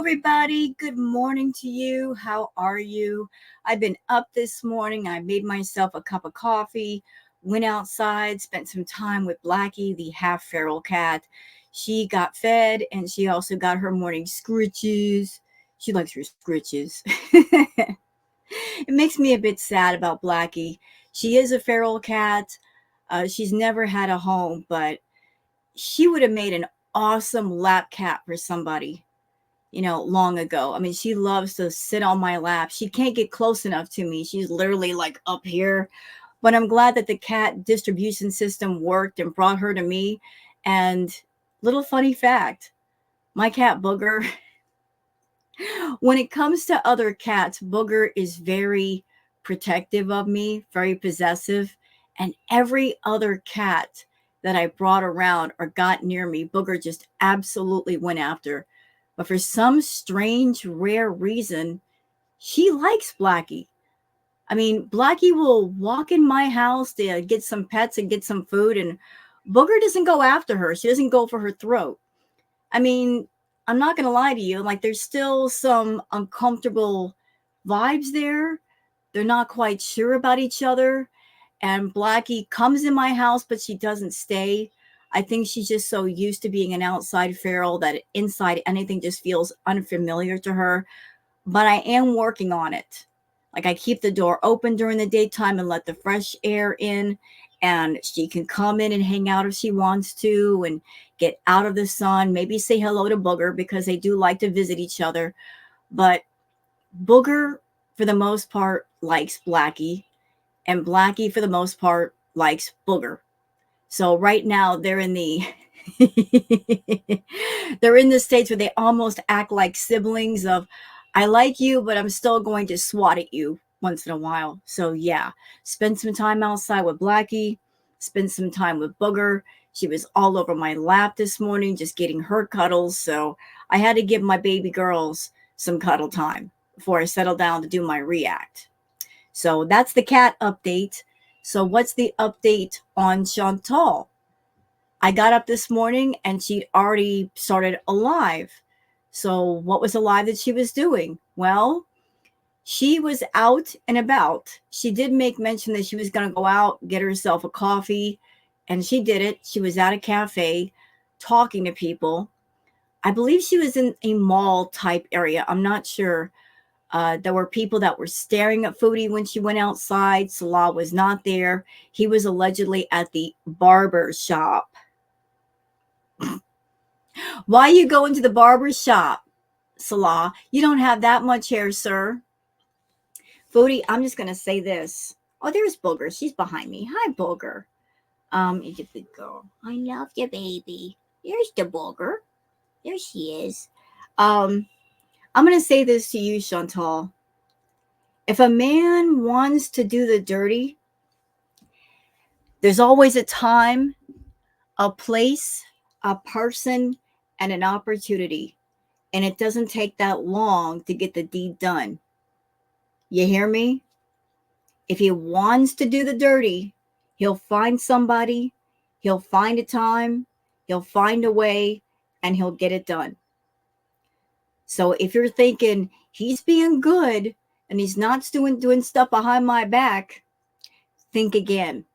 everybody. Good morning to you. How are you? I've been up this morning. I made myself a cup of coffee, went outside, spent some time with Blackie, the half feral cat. She got fed and she also got her morning scritches. She likes her scritches. It makes me a bit sad about Blackie. She is a feral cat. She's never had a home, but she would have made an awesome lap cat for somebody, long ago. I mean, she loves to sit on my lap. She can't get close enough to me. She's literally like up here. But I'm glad that the cat distribution system worked and brought her to me. And little funny fact, my cat Booger, when it comes to other cats, Booger is very protective of me, very possessive. And every other cat that I brought around or got near me, Booger just absolutely went after. But for some strange, rare reason, she likes Blackie. I mean, Blackie will walk in my house to get some pets and get some food, and Booger doesn't go after her. She doesn't go for her throat. I mean, I'm not going to lie to you. Like, there's still some uncomfortable vibes there. They're not quite sure about each other. And Blackie comes in my house, but she doesn't stay. I think she's just so used to being an outside feral that inside anything just feels unfamiliar to her. But I am working on it. Like, I keep the door open during the daytime and let the fresh air in. And she can come in and hang out if she wants to and get out of the sun. Maybe say hello to Booger because they do like to visit each other. But Booger, for the most part, likes Blackie. And Blackie, for the most part, likes Booger. So right now they're in the they're in the states where they almost act like siblings of, I like you, but I'm still going to swat at you once in a while. So yeah, spend some time outside with Blackie, spend some time with Booger. She was all over my lap this morning, just getting her cuddles. So I had to give my baby girls some cuddle time before I settle down to do my react. So that's the cat update. So what's the update on Chantal? I got up this morning and she'd already started alive. So what was alive that she was doing? Well, she was out and about. She did make mention that she was going to go out, get herself a coffee, and she did it. She was at a cafe talking to people. I believe she was in a mall type area. I'm not sure. There were people that were staring at Fraudy when she went outside. Salah was not there. He was allegedly at the barber shop. Why you go into the barber shop, Salah? You don't have that much hair, sir. Fraudy, I'm just going to say this. Oh, there's Booger. She's behind me. Hi, Booger. It's a good girl. I love you, baby. There's the Booger. There she is. I'm going to say this to you, Chantal. If a man wants to do the dirty, there's always a time, a place, a person, and an opportunity. And it doesn't take that long to get the deed done. You hear me? If he wants to do the dirty, he'll find somebody, he'll find a time, he'll find a way, and he'll get it done. So if you're thinking he's being good and he's not doing stuff behind my back, think again.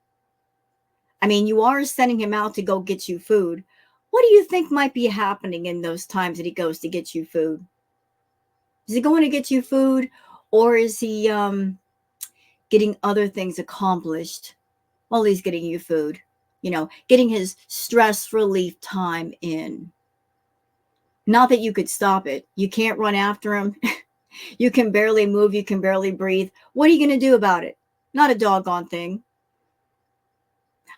I mean, you are sending him out to go get you food. What do you think might be happening in those times that he goes to get you food? Is he going to get you food, or is he getting other things accomplished while he's getting you food? Getting his stress relief time in. Not that you could stop it. You can't run after him. You can barely move. You can barely breathe. What are you going to do about it? Not a doggone thing.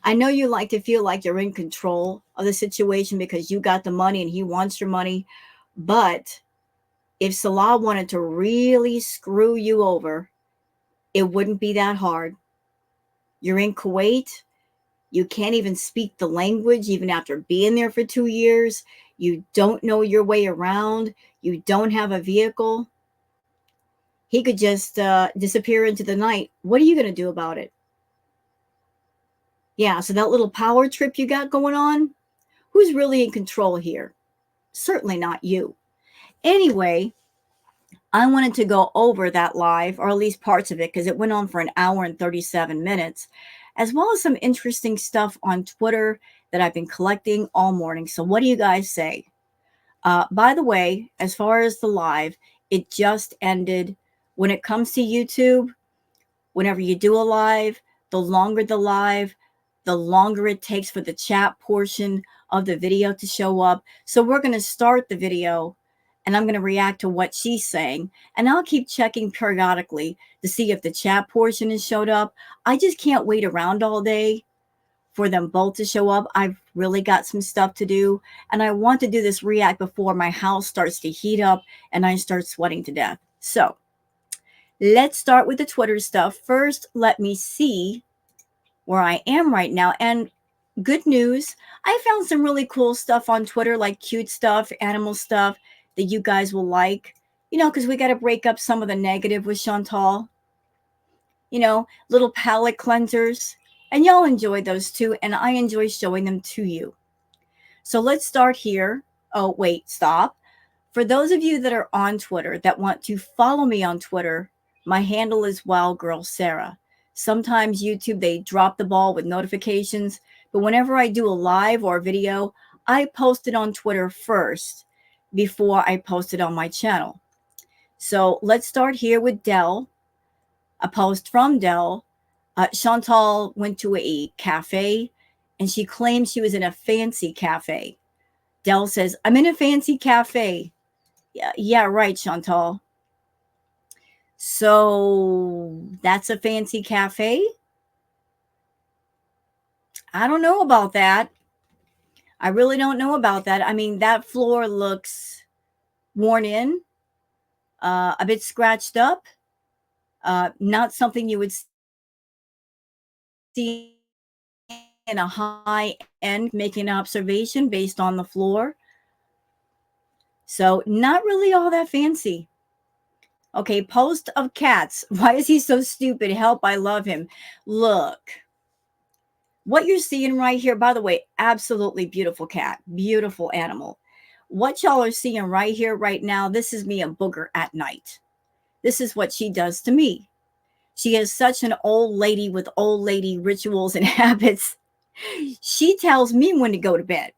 I know you like to feel like you're in control of the situation because you got the money and he wants your money. But if Salah wanted to really screw you over, it wouldn't be that hard. You're in Kuwait. You can't even speak the language even after being there for 2 years. You don't know your way around. You don't have a vehicle. He could just disappear into the night. What are you going to do about it? Yeah, so that little power trip you got going on, who's really in control here? Certainly not you. Anyway, I wanted to go over that live, or at least parts of it, because it went on for an hour and 37 minutes, as well as some interesting stuff on Twitter that I've been collecting all morning. So, what do you guys say? By the way, as far as the live, it just ended. When it comes to YouTube, whenever you do a live, the longer it takes for the chat portion of the video to show up. So we're going to start the video and I'm going to react to what she's saying. And I'll keep checking periodically to see if the chat portion has showed up. I just can't wait around all day for them both to show up. I've really got some stuff to do. And I want to do this react before my house starts to heat up and I start sweating to death. So let's start with the Twitter stuff. First, let me see where I am right now. And good news, I found some really cool stuff on Twitter, like cute stuff, animal stuff that you guys will like. You know, because we got to break up some of the negative with Chantal. You know, little palette cleansers. And y'all enjoy those too. And I enjoy showing them to you. So let's start here. Oh, wait, stop. For those of you that are on Twitter that want to follow me on Twitter, my handle is Wild Girl Sarah. Sometimes YouTube, they drop the ball with notifications, but whenever I do a live or a video, I post it on Twitter first before I post it on my channel. So let's start here with Dell, a post from Dell. Chantal went to a cafe and she claimed she was in a fancy cafe. Dell says, I'm in a fancy cafe. Yeah, right, Chantal. So that's a fancy cafe? I don't know about that. I really don't know about that. I mean, that floor looks worn in, a bit scratched up, not something you would see in a high end, making an observation based on the floor. So not really all that fancy. Okay, post of cats. Why is he so stupid? Help, I love him. Look. What you're seeing right here, by the way, absolutely beautiful cat, beautiful animal. What y'all are seeing right here, right now, this is me a booger at night. This is what she does to me. She is such an old lady with old lady rituals and habits. She tells me when to go to bed.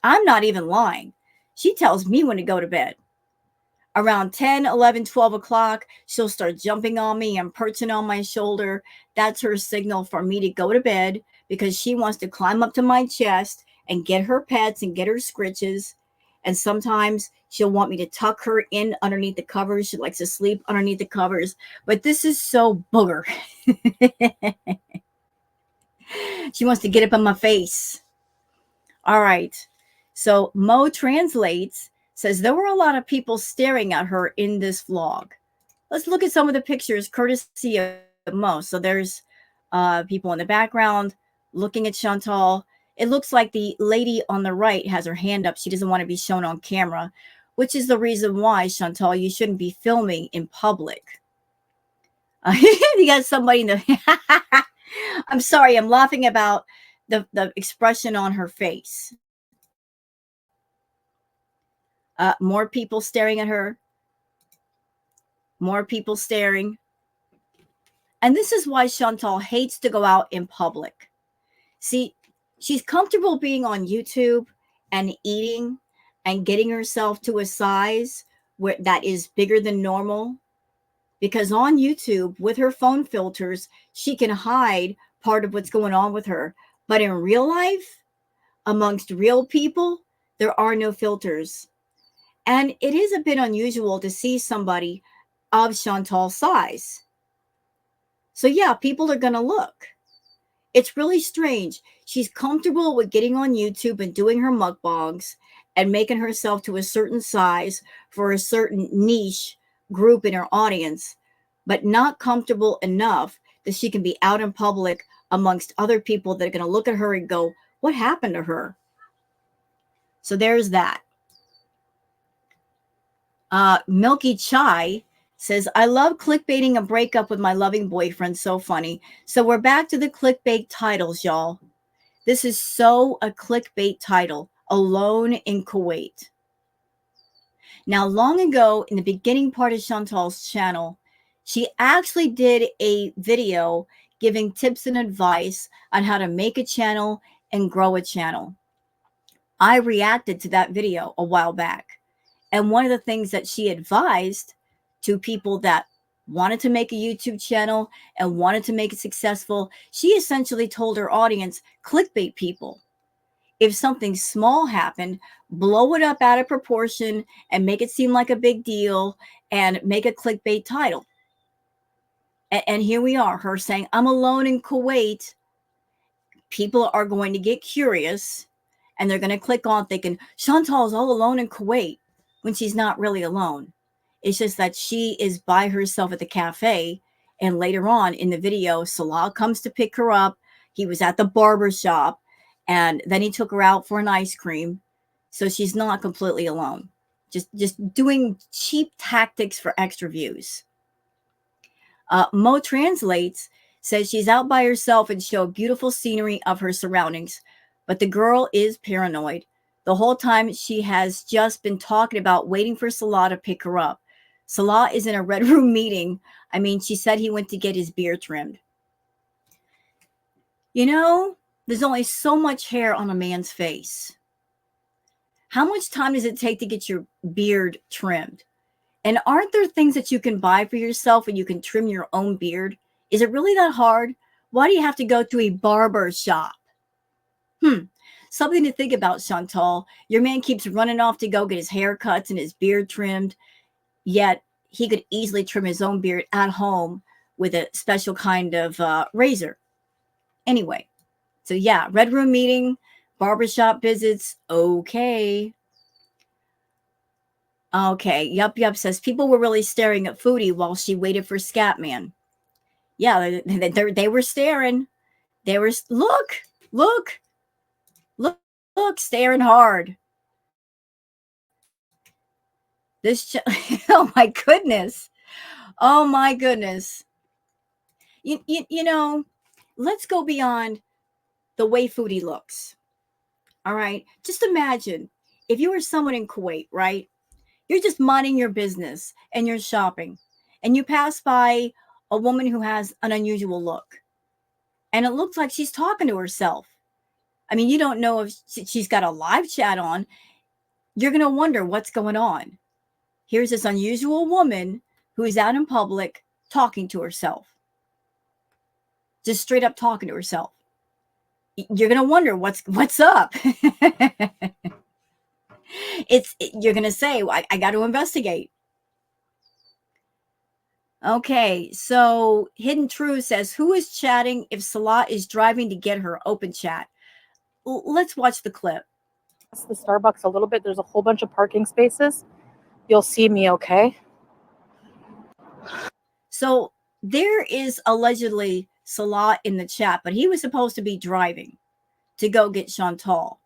I'm not even lying. She tells me when to go to bed. Around 10, 11, 12 o'clock, she'll start jumping on me and perching on my shoulder. That's her signal for me to go to bed because she wants to climb up to my chest and get her pets and get her scritches. And sometimes she'll want me to tuck her in underneath the covers. She likes to sleep underneath the covers. But this is so booger. She wants to get up on my face. All right. So Mo translates, says there were a lot of people staring at her in this vlog. Let's look at some of the pictures courtesy of Mo. So there's people in the background looking at Chantal. It looks like the lady on the right has her hand up. She doesn't want to be shown on camera, which is the reason why, Chantal, you shouldn't be filming in public. You got somebody in the... I'm sorry, I'm laughing about the expression on her face. More people staring at her. More people staring. And this is why Chantal hates to go out in public. See, she's comfortable being on YouTube and eating and getting herself to a size where that is bigger than normal. Because on YouTube, with her phone filters, she can hide part of what's going on with her. But in real life, amongst real people, there are no filters. And it is a bit unusual to see somebody of Chantal's size. So yeah, people are going to look. It's really strange. She's comfortable with getting on YouTube and doing her mukbangs and making herself to a certain size for a certain niche group in her audience, but not comfortable enough that she can be out in public amongst other people that are going to look at her and go, what happened to her? So there's that. Milky Chai says, I love clickbaiting a breakup with my loving boyfriend. So funny. So we're back to the clickbait titles, y'all. This is so a clickbait title. Alone in Kuwait. Now, long ago, in the beginning part of Chantal's channel, she actually did a video giving tips and advice on how to make a channel and grow a channel. I reacted to that video a while back. And one of the things that she advised to people that wanted to make a YouTube channel and wanted to make it successful, she essentially told her audience, clickbait people. If something small happened, blow it up out of proportion and make it seem like a big deal and make a clickbait title. And here we are, her saying, I'm alone in Kuwait. People are going to get curious and they're going to click on thinking Chantal's all alone in Kuwait when she's not really alone. It's just that she is by herself at the cafe. And later on in the video, Salah comes to pick her up. He was at the barber shop and then he took her out for an ice cream. So she's not completely alone. Just doing cheap tactics for extra views. Mo Translates says she's out by herself and show beautiful scenery of her surroundings. But the girl is paranoid. The whole time she has just been talking about waiting for Salah to pick her up. Salah is in a red room meeting. I mean, she said he went to get his beard trimmed. You know, there's only so much hair on a man's face. How much time does it take to get your beard trimmed? And aren't there things that you can buy for yourself and you can trim your own beard? Is it really that hard? Why do you have to go to a barber shop? Something to think about, Chantal. Your man keeps running off to go get his hair cuts and his beard trimmed, yet he could easily trim his own beard at home with a special kind of razor. Anyway, so yeah, red room meeting, barbershop visits, okay. Okay, Yup says people were really staring at Foodie while she waited for Scatman. Yeah, they were staring. They were, look, staring hard. This, oh my goodness. Oh my goodness. You know, let's go beyond the way Foodie looks. All right. Just imagine if you were someone in Kuwait, right? You're just minding your business and you're shopping and you pass by a woman who has an unusual look and it looks like she's talking to herself. I mean, you don't know if she's got a live chat on. You're going to wonder what's going on. Here's this unusual woman who is out in public talking to herself. Just straight up talking to herself. You're going to wonder what's up. You're going to say, well, I got to investigate. Okay, so Hidden Truth says, who is chatting if Salah is driving to get her? Open chat. Let's watch the clip. The Starbucks a little bit. There's a whole bunch of parking spaces. You'll see me, okay? So there is allegedly Salah in the chat, but he was supposed to be driving to go get Chantal.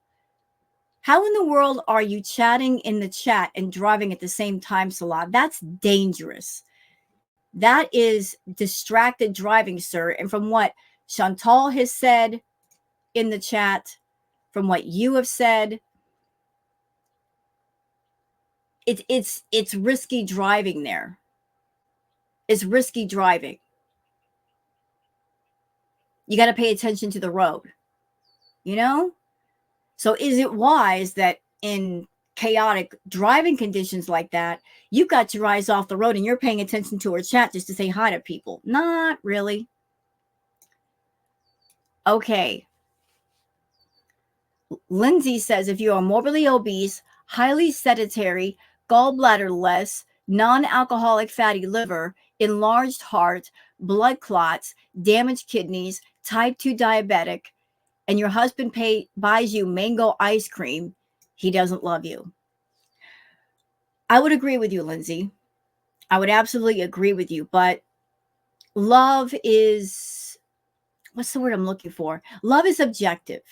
How in the world are you chatting in the chat and driving at the same time, Salah? That's dangerous. That is distracted driving, sir. And from what Chantal has said in the chat, from what you have said, it's risky driving there. It's risky driving. You got to pay attention to the road, you know? So is it wise that in chaotic driving conditions like that, you've got your eyes off the road and you're paying attention to her chat just to say hi to people? Not really. Okay. Lindsay says, if you are morbidly obese, highly sedentary, gallbladder-less, non-alcoholic fatty liver, enlarged heart, blood clots, damaged kidneys, type 2 diabetic, and your husband buys you mango ice cream, he doesn't love you. I would agree with you, Lindsay. I would absolutely agree with you. But love is, what's the word I'm looking for? Love is objective.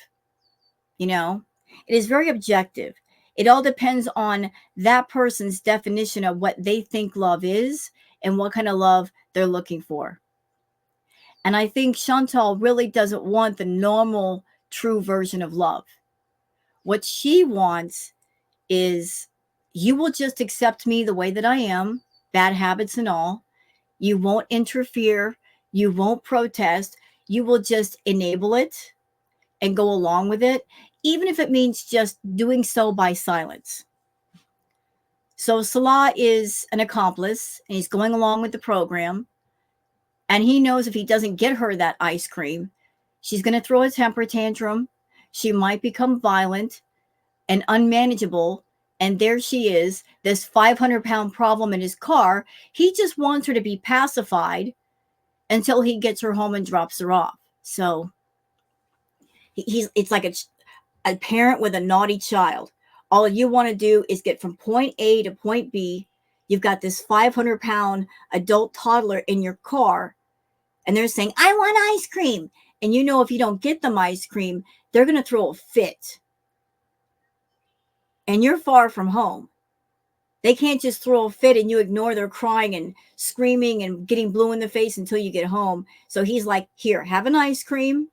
You know, it is very objective. It all depends on that person's definition of what they think love is and what kind of love they're looking for. And I think Chantal really doesn't want the normal, true version of love. What she wants is you will just accept me the way that I am, bad habits and all. You won't interfere. You won't protest. You will just enable it and go along with it, even if it means just doing so by silence. So Salah is an accomplice and he's going along with the program. And he knows if he doesn't get her that ice cream, she's going to throw a temper tantrum. She might become violent and unmanageable. And there she is, this 500-pound problem in his car. He just wants her to be pacified until he gets her home and drops her off. So it's like a parent with a naughty child. All you want to do is get from point A to point B. You've got this 500-pound adult toddler in your car, and they're saying, I want ice cream. And you know if you don't get them ice cream, they're going to throw a fit. And you're far from home. They can't just throw a fit and you ignore their crying and screaming and getting blue in the face until you get home. So he's like, here, have an ice cream.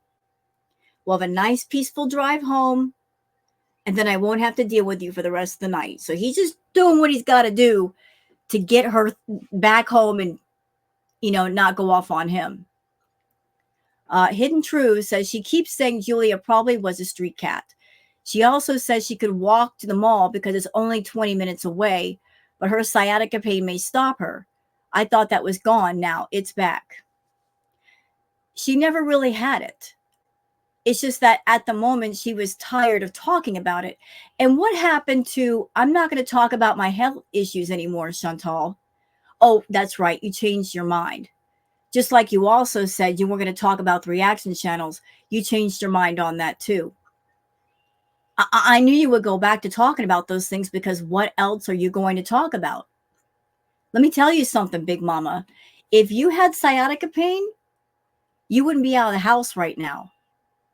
We'll have a nice, peaceful drive home. And then I won't have to deal with you for the rest of the night. So he's just doing what he's got to do to get her back home and, not go off on him. Hidden Truth says she keeps saying Julia probably was a street cat. She also says she could walk to the mall because it's only 20 minutes away, but her sciatica pain may stop her. I thought that was gone. Now it's back. She never really had it. It's just that at the moment she was tired of talking about it. And what happened to, I'm not going to talk about my health issues anymore, Chantal. Oh, that's right. You changed your mind. Just like you also said you were going to talk about the reaction channels. You changed your mind on that too. I knew you would go back to talking about those things because what else are you going to talk about? Let me tell you something, Big Mama. If you had sciatica pain, you wouldn't be out of the house right now.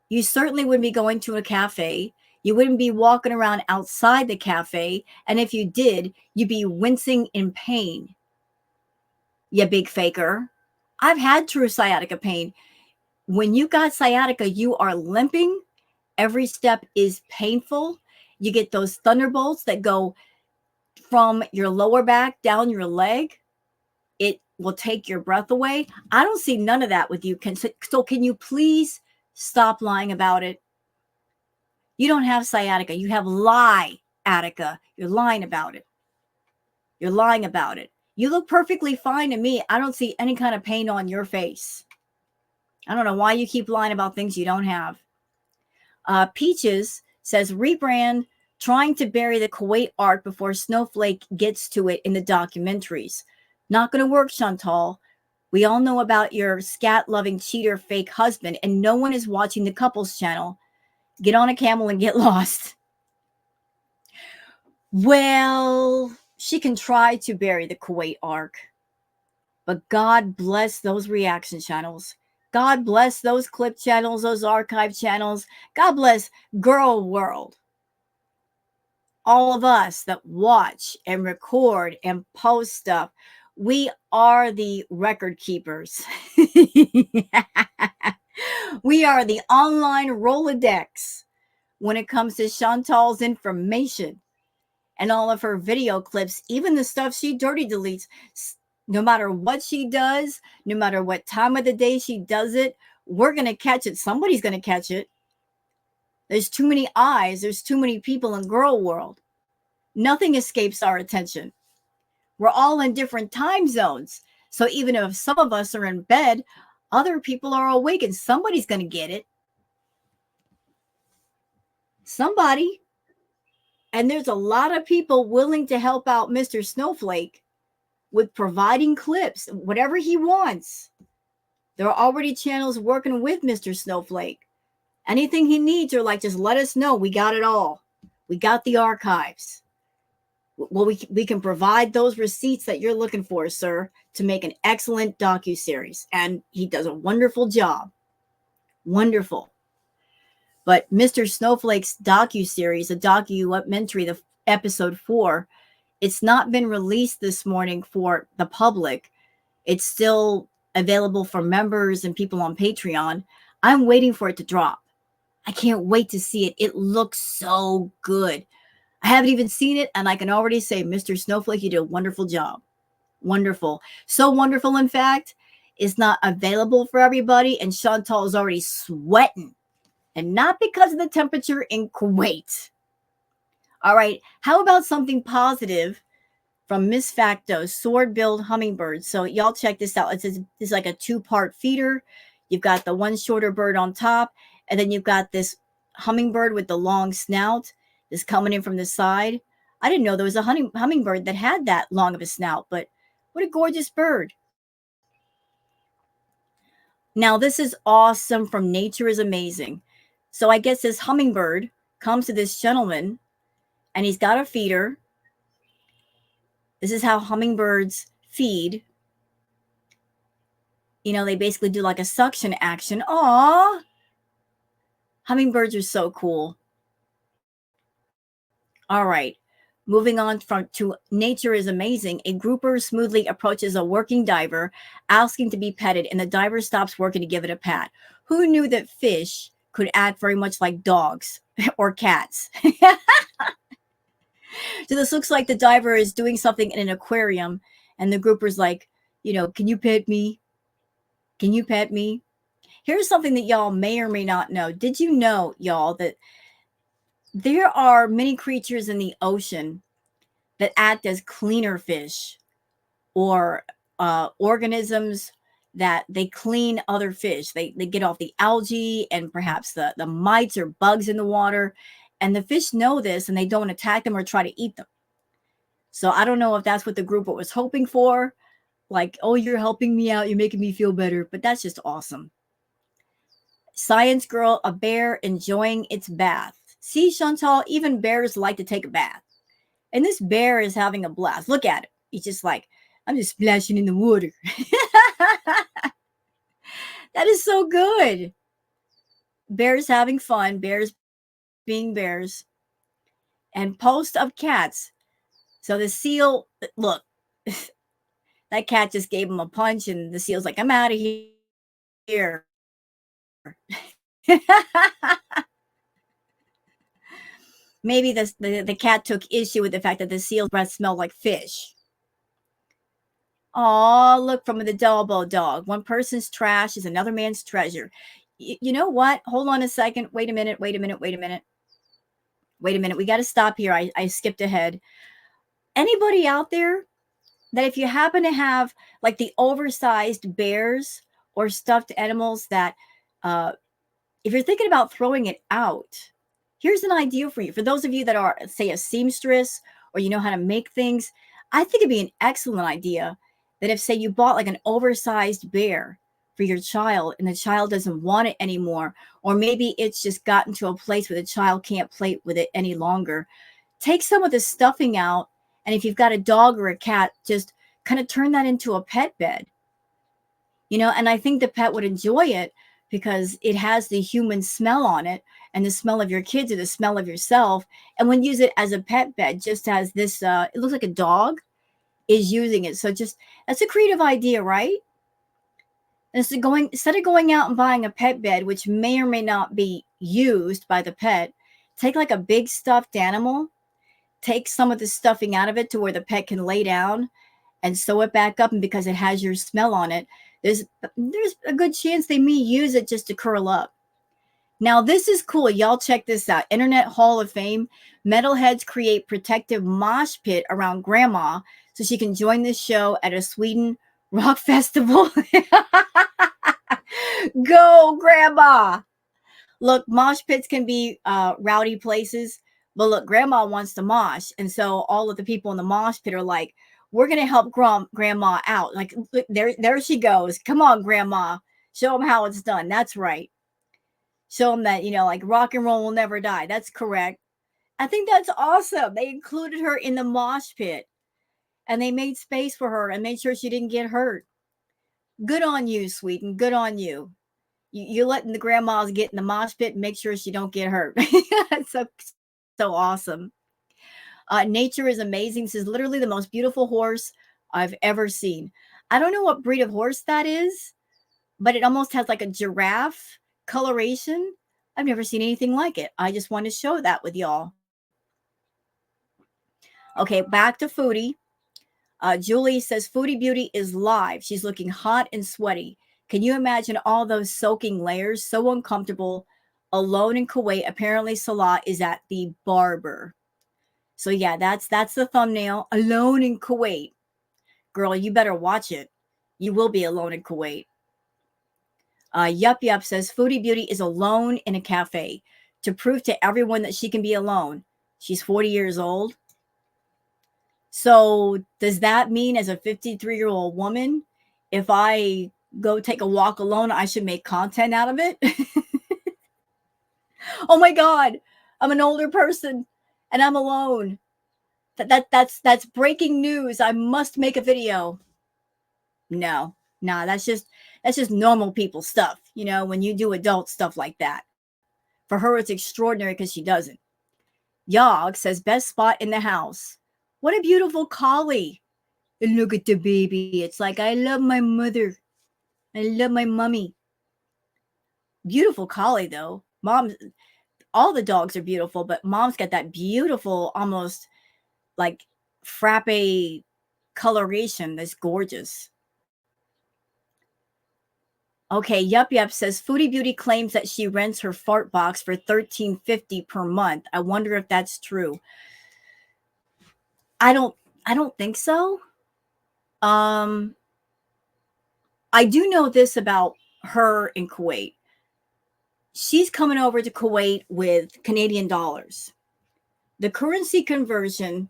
You certainly wouldn't be going to a cafe. You wouldn't be walking around outside the cafe. And if you did, you'd be wincing in pain. You big faker. I've had true sciatica pain. When you got sciatica, you are limping. Every step is painful. You get those thunderbolts that go from your lower back down your leg. It will take your breath away. I don't see none of that with you. So can you please stop lying about it? You don't have sciatica. You have lie-atica. You're lying about it. You're lying about it. You look perfectly fine to me. I don't see any kind of pain on your face. I don't know why you keep lying about things you don't have. Peaches says, rebrand, trying to bury the Kuwait art before Snowflake gets to it in the documentaries. Not going to work, Chantal. We all know about your scat-loving cheater fake husband, and no one is watching the couples channel. Get on a camel and get lost. Well, she can try to bury the Kuwait arc, but God bless those reaction channels. God bless those clip channels, those archive channels. God bless Girl World. All of us that watch and record and post stuff, we are the record keepers. We are the online Rolodex when it comes to Chantal's information and all of her video clips, even the stuff she dirty deletes. No matter what she does, no matter what time of the day she does it, we're going to catch it. Somebody's going to catch it. There's too many eyes. There's too many people in Girl World. Nothing escapes our attention. We're all in different time zones. So even if some of us are in bed, other people are awake and somebody's going to get it. Somebody. And there's a lot of people willing to help out Mr. Snowflake with providing clips, whatever he wants. There are already channels working with Mr. Snowflake. Anything he needs, are like, just let us know. We got it all. We got the archives. Well, we can provide those receipts that you're looking for, sir, to make an excellent docuseries. And he does a wonderful job. Wonderful. But Mr. Snowflake's docuseries, the documentary, the episode 4, it's not been released this morning for the public. It's still available for members and people on Patreon. I'm waiting for it to drop. I can't wait to see it. It looks so good. I haven't even seen it, and I can already say, Mr. Snowflake, you did a wonderful job. Wonderful. So wonderful, in fact, it's not available for everybody, and Chantal is already sweating. And not because of the temperature in Kuwait. All right. How about something positive from Miss Facto's sword-billed hummingbird? So y'all check this out. It's like a two-part feeder. You've got the one shorter bird on top, and then you've got this hummingbird with the long snout that's coming in from the side. I didn't know there was a hummingbird that had that long of a snout, but what a gorgeous bird. Now, this is awesome from Nature is Amazing. So I guess this hummingbird comes to this gentleman and he's got a feeder. This is how hummingbirds feed. You know, they basically do like a suction action. Aw, hummingbirds are so cool. All right. Moving on to Nature is Amazing. A grouper smoothly approaches a working diver, asking to be petted, and the diver stops working to give it a pat. Who knew that fish could act very much like dogs or cats? So this looks like the diver is doing something in an aquarium, and the grouper's like, can you pet me? Can you pet me? Here's something that y'all may or may not know. Did you know, y'all, that there are many creatures in the ocean that act as cleaner fish, or organisms that they clean other fish? They get off the algae and perhaps the mites or bugs in the water. And the fish know this and they don't attack them or try to eat them. So I don't know if that's what the grouper was hoping for. Like, oh, you're helping me out. You're making me feel better. But that's just awesome. Science girl, a bear enjoying its bath. See, Chantal, even bears like to take a bath. And this bear is having a blast. Look at it. He's just like, I'm just splashing in the water. That is so good. Bears having fun, bears being bears. And post of cats. So the seal, look, that cat just gave him a punch, and the seal's like, I'm out of here. Maybe the cat took issue with the fact that the seal's breath smelled like fish. Oh, look, from the Delbo dog. One person's trash is another man's treasure. You know what? Hold on a second. Wait a minute. Wait a minute. Wait a minute. Wait a minute. We got to stop here. I skipped ahead. Anybody out there that if you happen to have like the oversized bears or stuffed animals that if you're thinking about throwing it out, here's an idea for you. For those of you that are, say, a seamstress or you know how to make things, I think it'd be an excellent idea that if, say, you bought like an oversized bear for your child and the child doesn't want it anymore, or maybe it's just gotten to a place where the child can't play with it any longer, take some of the stuffing out. And if you've got a dog or a cat, just kind of turn that into a pet bed. And I think the pet would enjoy it because it has the human smell on it and the smell of your kids or the smell of yourself. And when you use it as a pet bed, just as this, it looks like a dog is using it. So just, that's a creative idea, right? Instead of going out and buying a pet bed, which may or may not be used by the pet, take like a big stuffed animal, take some of the stuffing out of it to where the pet can lay down and sew it back up. And because it has your smell on it, there's a good chance they may use it just to curl up. Now, this is cool. Y'all check this out. Internet Hall of Fame. Metalheads create protective mosh pit around grandma so she can join this show at a Sweden rock festival. Go, grandma. Look, mosh pits can be rowdy places, but look, grandma wants to mosh. And so all of the people in the mosh pit are like, we're going to help grandma out. Like, there she goes. Come on, grandma. Show them how it's done. That's right. Show them that, like rock and roll will never die. That's correct. I think that's awesome. They included her in the mosh pit and they made space for her and made sure she didn't get hurt. Good on you, Sweden. Good on you. You're letting the grandmas get in the mosh pit and make sure she don't get hurt. so awesome. Nature is Amazing. This is literally the most beautiful horse I've ever seen. I don't know what breed of horse that is, but it almost has like a giraffe coloration. I've never seen anything like it. I just want to show that with y'all. Okay, back to Foodie. Julie says Foodie Beauty is live. She's looking hot and sweaty. Can you imagine all those soaking layers? So uncomfortable. Alone in Kuwait. Apparently, Salah is at the barber. So yeah, that's the thumbnail. Alone in Kuwait. Girl, you better watch it. You will be alone in Kuwait. Yup Yup says Foodie Beauty is alone in a cafe to prove to everyone that she can be alone. She's 40 years old. So does that mean as a 53-year-old woman, if I go take a walk alone, I should make content out of it? Oh my God, I'm an older person and I'm alone. That's breaking news. I must make a video. No, nah, that's just normal people stuff. You know, when you do adult stuff like that. For her, it's extraordinary because she doesn't. Yog says best spot in the house. What a beautiful collie. And look at the baby. It's like, I love my mother. I love my mummy. Beautiful collie, though. Mom, all the dogs are beautiful, but mom's got that beautiful, almost like frappe coloration that's gorgeous. Okay, Yup Yup says Foodie Beauty claims that she rents her fart box for $13.50 per month. I wonder if that's true. I don't think so. Um I do know this about her in Kuwait. She's coming over to Kuwait with Canadian dollars. The currency conversion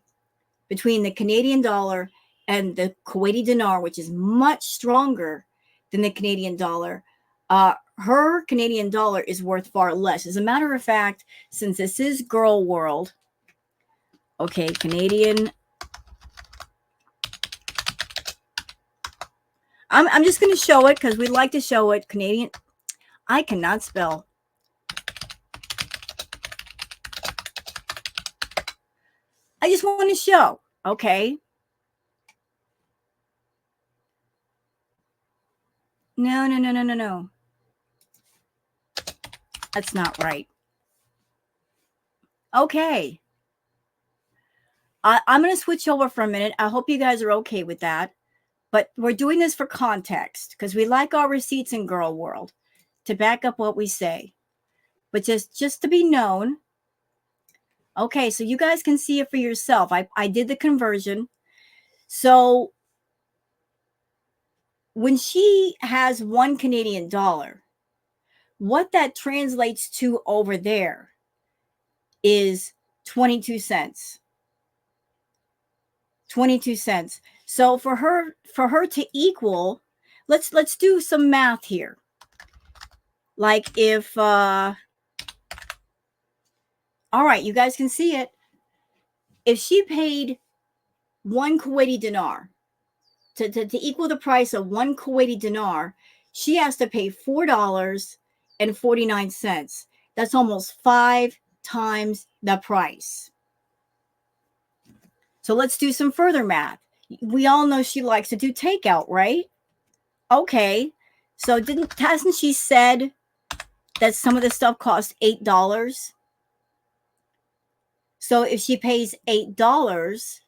between the Canadian dollar and the Kuwaiti dinar, which is much stronger than the Canadian dollar, her Canadian dollar is worth far less. As a matter of fact, since this is girl world, okay, Canadian. I'm just going to show it because we like to show it. Canadian. I cannot spell. I just want to show. Okay. No, no, no, no, no, no. That's not right. Okay. I'm going to switch over for a minute. I hope you guys are okay with that. But we're doing this for context because we like our receipts in girl world to back up what we say. But just to be known. Okay, so you guys can see it for yourself. I did the conversion. So when she has one Canadian dollar, what that translates to over there is 22 cents. 22 cents. So for her to equal, let's do some math here. Like if all right, you guys can see it. If she paid one Kuwaiti dinar to equal the price of one Kuwaiti dinar, she has to pay $4.49. That's almost 5 times the price. So let's do some further math. We all know she likes to do takeout, right? Okay. So hasn't she said that some of the stuff costs $8? So if she pays $8,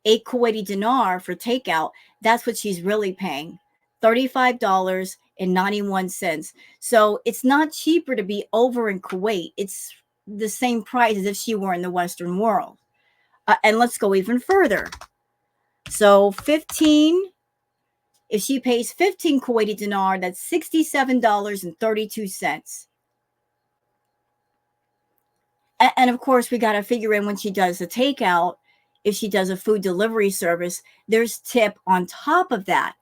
8 Kuwaiti dinar for takeout, that's what she's really paying. $35.91. So it's not cheaper to be over in Kuwait. It's the same price as if she were in the Western world. And let's go even further. So 15, if she pays 15 Kuwaiti dinar, that's $67.32. And of course, we got to figure in when she does the takeout, if she does a food delivery service, there's tip on top of that,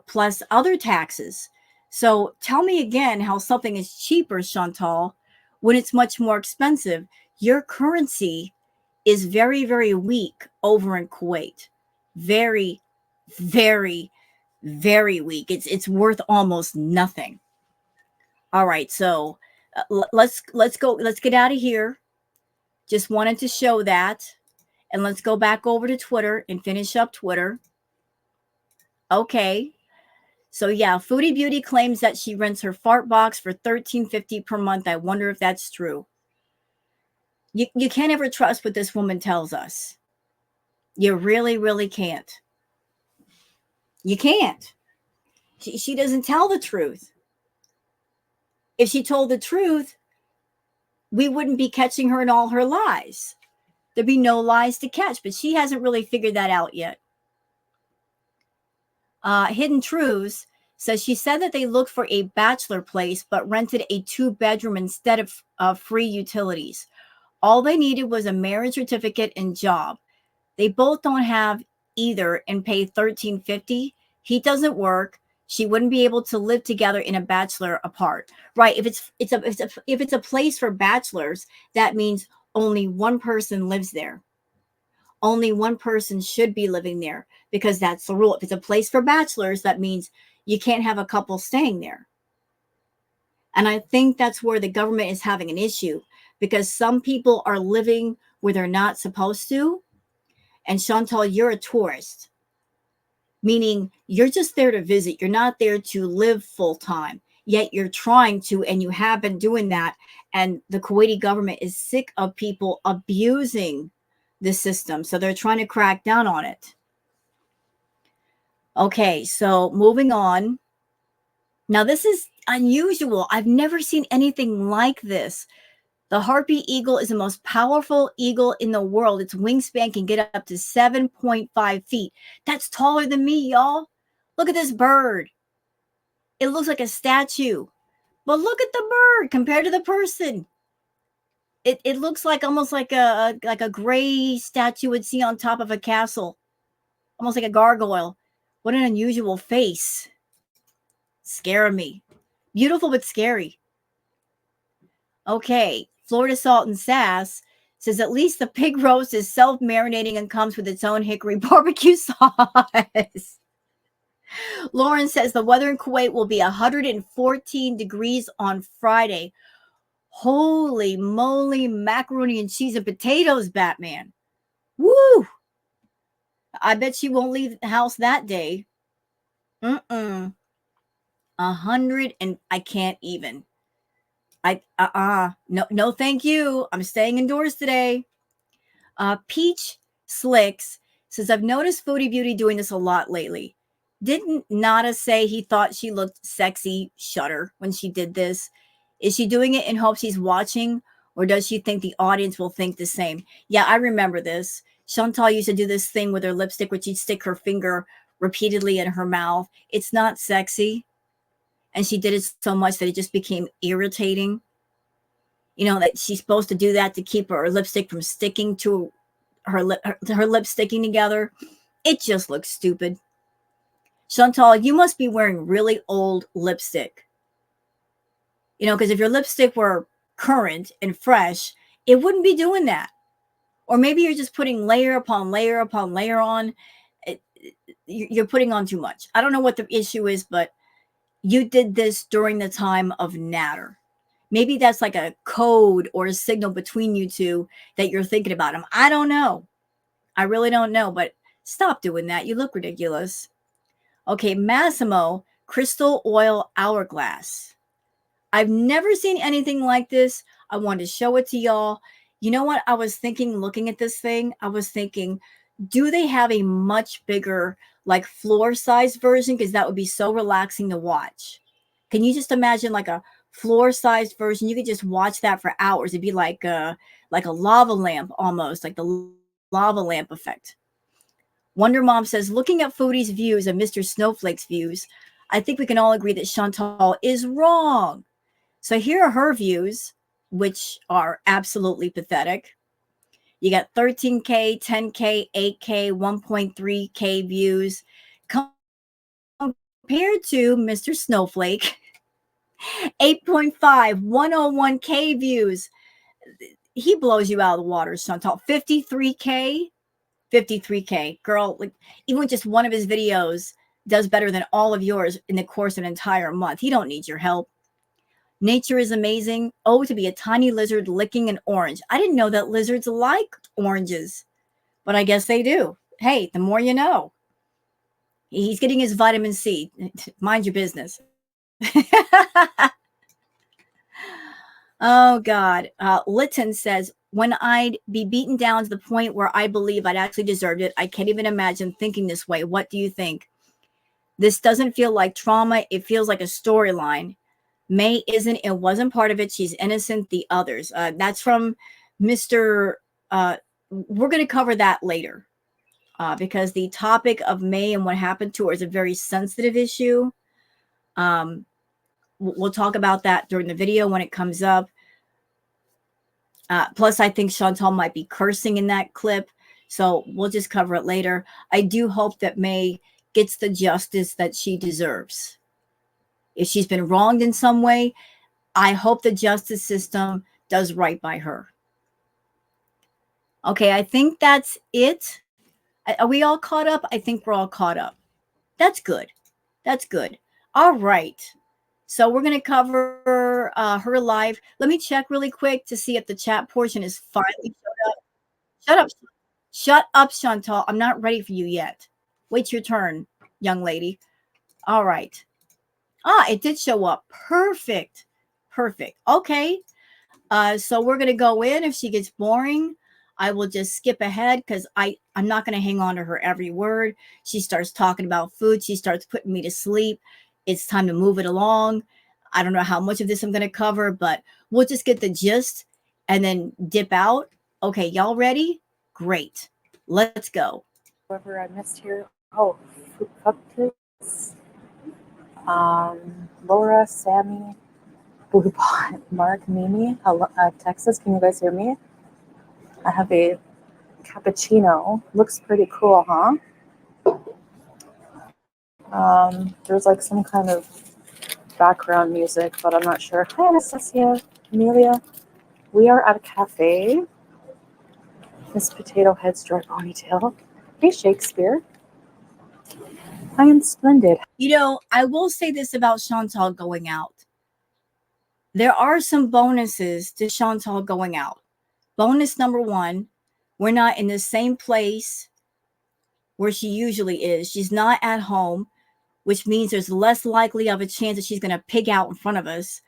plus other taxes. So tell me again how something is cheaper, Chantal, when it's much more expensive. Your currency is very, very weak over in Kuwait. Very, very, very weak. It's worth almost nothing. All right, so let's go. Let's get out of here. Just wanted to show that. And let's go back over to Twitter and finish up Twitter. Okay. So yeah, Foodie Beauty claims that she rents her fart box for $13.50 per month. I wonder if that's true. You can't ever trust what this woman tells us. You really, really can't. You can't. She doesn't tell the truth. If she told the truth, we wouldn't be catching her in all her lies. There'd be no lies to catch, but she hasn't really figured that out yet. Hidden Truths says she said that they looked for a bachelor place but rented a 2-bedroom instead of free utilities. All they needed was a marriage certificate and job. They both don't have either and pay $13.50. He doesn't work. She wouldn't be able to live together in a bachelor apart. Right. If it's a place for bachelors, that means only one person lives there. Only one person should be living there because that's the rule. If it's a place for bachelors, that means you can't have a couple staying there. And I think that's where the government is having an issue because some people are living where they're not supposed to. And Chantal, you're a tourist, meaning you're just there to visit. You're not there to live full time, yet you're trying to, and you have been doing that. And the Kuwaiti government is sick of people abusing the system. So they're trying to crack down on it. Okay, so moving on. Now, this is unusual. I've never seen anything like this. The harpy eagle is the most powerful eagle in the world. Its wingspan can get up to 7.5 feet. That's taller than me, y'all. Look at this bird. It looks like a statue. But look at the bird compared to the person. It looks like almost like a gray statue would see on top of a castle. Almost like a gargoyle. What an unusual face. Scaring me. Beautiful but scary. Okay, Florida Salt and Sass says at least the pig roast is self-marinating and comes with its own hickory barbecue sauce. Lauren says the weather in Kuwait will be 114 degrees on Friday. Holy moly, macaroni and cheese and potatoes, Batman. Woo! I bet she won't leave the house that day. 100 and I can't even. No, thank you. I'm staying indoors today. Peach Slicks says, I've noticed Foodie Beauty doing this a lot lately. Didn't Nada say he thought she looked sexy, shudder, when she did this? Is she doing it in hopes he's watching, or does she think the audience will think the same? Yeah, I remember this. Chantal used to do this thing with her lipstick where she'd stick her finger repeatedly in her mouth. It's not sexy. And she did it so much that it just became irritating. You know, that she's supposed to do that to keep her lipstick from sticking to her lips sticking together. It just looks stupid. Chantal, you must be wearing really old lipstick. You know, because if your lipstick were current and fresh, it wouldn't be doing that. Or maybe you're just putting layer upon layer upon layer on. You're putting on too much. I don't know what the issue is, but you did this during the time of Natter. Maybe that's like a code or a signal between you two that you're thinking about him. I don't know. I really don't know, but stop doing that. You look ridiculous. Okay, Massimo, crystal oil hourglass. I've never seen anything like this. I wanted to show it to y'all. You know what I was thinking looking at this thing? I was thinking, do they have a much bigger, like floor size version? Because that would be so relaxing to watch. Can you just imagine like a floor sized version? You could just watch that for hours. It'd be like a lava lamp almost, like the lava lamp effect. Wonder Mom says, looking at Foodie's views and Mr. Snowflake's views, I think we can all agree that Chantal is wrong. So here are her views, which are absolutely pathetic. You got 13K, 10K, 8K, 1.3K views compared to Mr. Snowflake, 8.5, 101K views. He blows you out of the water, Chantal. 53K, 53K. Girl, like even just one of his videos does better than all of yours in the course of an entire month. He don't need your help. Nature is amazing. Oh, to be a tiny lizard licking an orange. I didn't know that lizards like oranges, but I guess they do. Hey, the more you know. He's getting his vitamin C. Mind your business. Oh, God. Lytton says, when I'd be beaten down to the point where I believe I'd actually deserved it. I can't even imagine thinking this way. What do you think? This doesn't feel like trauma. It feels like a storyline. May isn't, it wasn't part of it. She's innocent. The others. That's from Mr. We're going to cover that later because the topic of May and what happened to her is a very sensitive issue. We'll talk about that during the video when it comes up. Plus, I think Chantal might be cursing in that clip. So we'll just cover it later. I do hope that May gets the justice that she deserves. If she's been wronged in some way, I hope the justice system does right by her. Okay, I think that's it. Are we all caught up? I think we're all caught up. That's good. That's good. All right. So we're going to cover her live. Let me check really quick to see if the chat portion is finally showed up. Shut up. Shut up, Chantal. I'm not ready for you yet. Wait your turn, young lady. All right. It did show up. Perfect. Perfect. Okay. So we're going to go in. If she gets boring, I will just skip ahead because I'm not going to hang on to her every word. She starts talking about food. She starts putting me to sleep. It's time to move it along. I don't know how much of this I'm going to cover, but we'll just get the gist and then dip out. Okay, y'all ready? Great. Let's go. Whoever I missed here. Oh, Fructus. Laura, Sammy, Boobot, Mark, Mimi, Texas. Can you guys hear me? I have a cappuccino. Looks pretty cool, huh? There's like some kind of background music, but I'm not sure. Hi, Anastasia, Amelia. We are at a cafe. Miss Potato Head's dry ponytail. Hey, Shakespeare. I am splendid. You know, I will say this about Chantal going out. There are some bonuses to Chantal going out. Bonus number one, we're not in the same place where she usually is. She's not at home, which means there's less likely of a chance that she's going to pig out in front of us.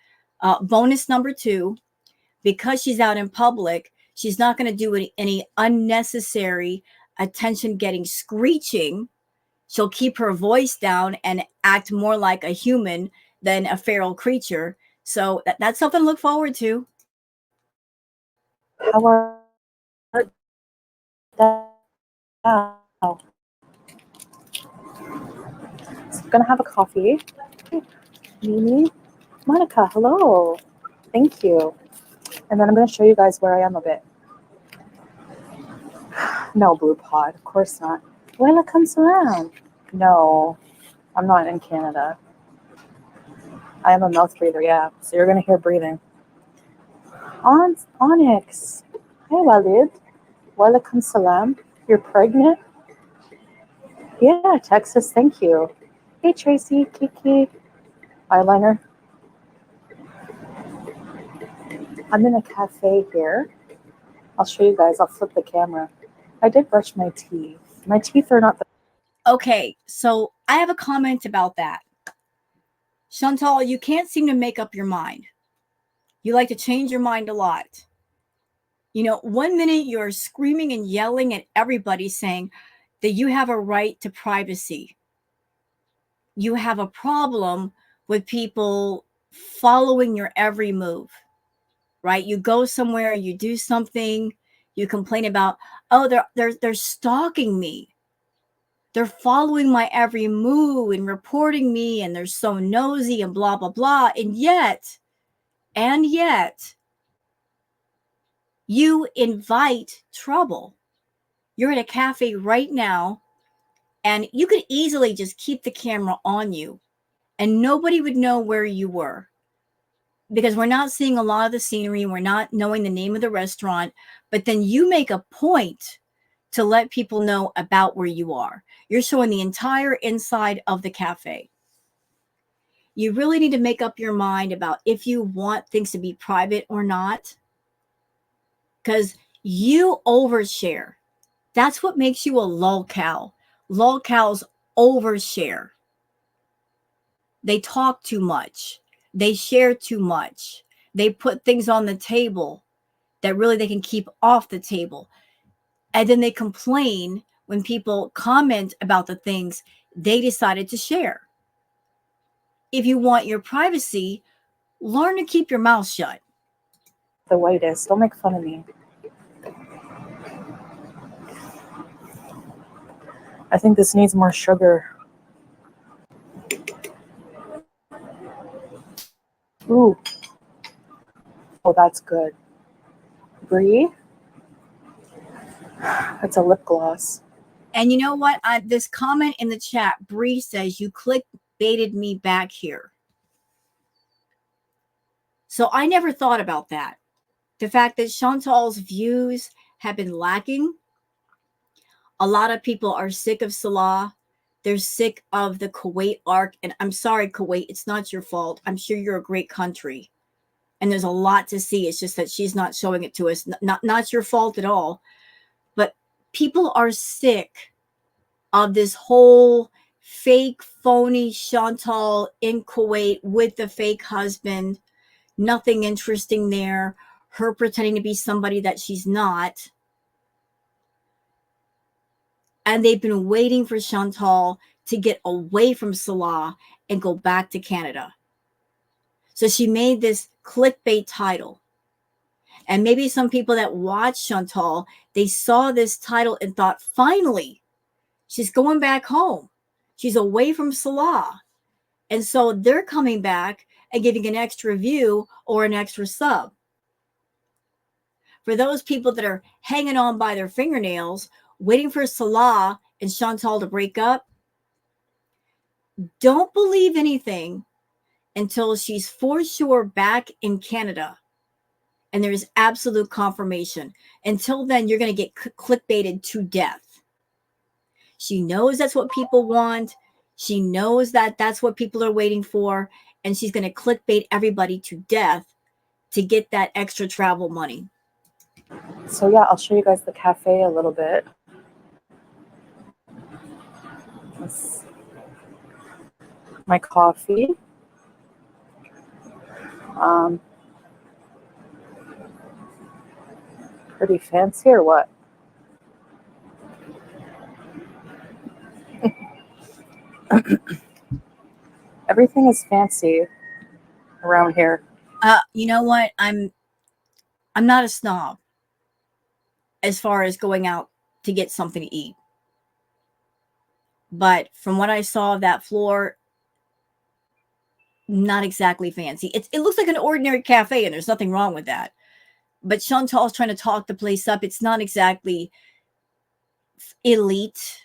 Bonus number two, because she's out in public, she's not going to do any unnecessary attention getting screeching. She'll keep her voice down and act more like a human than a feral creature. So that's something to look forward to. How are now? So I'm gonna have a coffee. Mimi, Monica, hello. Thank you. And then I'm gonna show you guys where I am a bit. No, Blue Pod, of course not. Welcome salam. No, I'm not in Canada. I am a mouth breather, yeah. So you're gonna hear breathing. Onyx. Hey, Walid. Welcome salam. You're pregnant? Yeah, Texas, thank you. Hey, Tracy, Kiki. Eyeliner. I'm in a cafe here. I'll show you guys. I'll flip the camera. I did brush my teeth. My teeth are not the... Okay, so I have a comment about that. Chantal, you can't seem to make up your mind. You like to change your mind a lot. You know, 1 minute you're screaming and yelling at everybody saying that you have a right to privacy. You have a problem with people following your every move, right? You go somewhere, you do something, you complain about, oh, they're stalking me. They're following my every move and reporting me, and they're so nosy and blah, blah, blah. And yet, you invite trouble. You're at a cafe right now, and you could easily just keep the camera on you, and nobody would know where you were because we're not seeing a lot of the scenery. We're not knowing the name of the restaurant, but then you make a point to let people know about where you are. You're showing the entire inside of the cafe. You really need to make up your mind about if you want things to be private or not, because you overshare. That's what makes you a lolcow. Lolcows overshare. They talk too much. They share too much. They put things on the table that really they can keep off the table. And then they complain when people comment about the things they decided to share. If you want your privacy, learn to keep your mouth shut. The whitest. Don't make fun of me. I think this needs more sugar. Ooh. Oh, that's good. Brie? It's a lip gloss. And you know what? This comment in the chat, Bree says, you clickbaited me back here. So I never thought about that. The fact that Chantal's views have been lacking. A lot of people are sick of Salah. They're sick of the Kuwait arc. And I'm sorry, Kuwait, it's not your fault. I'm sure you're a great country. And there's a lot to see. It's just that she's not showing it to us. Not your fault at all. But people are sick of this whole fake, phony Chantal in Kuwait with the fake husband. Nothing interesting there. Her pretending to be somebody that she's not. And they've been waiting for Chantal to get away from Salah and go back to Canada. So she made this clickbait title. And maybe some people that watched Chantal, they saw this title and thought, finally, she's going back home. She's away from Salah. And so they're coming back and giving an extra view or an extra sub. For those people that are hanging on by their fingernails, waiting for Salah and Chantal to break up, don't believe anything until she's for sure back in Canada and there is absolute confirmation. Until then, you're going to get clickbaited to death. She knows that's what people want. She knows that that's what people are waiting for. And she's going to clickbait everybody to death to get that extra travel money. So yeah, I'll show you guys the cafe a little bit. That's my coffee. Pretty fancy or what? Everything is fancy around here. You know what? I'm not a snob as far as going out to get something to eat. But from what I saw of that floor, not exactly fancy. It looks like an ordinary cafe, and there's nothing wrong with that. But Chantal's trying to talk the place up. It's not exactly elite,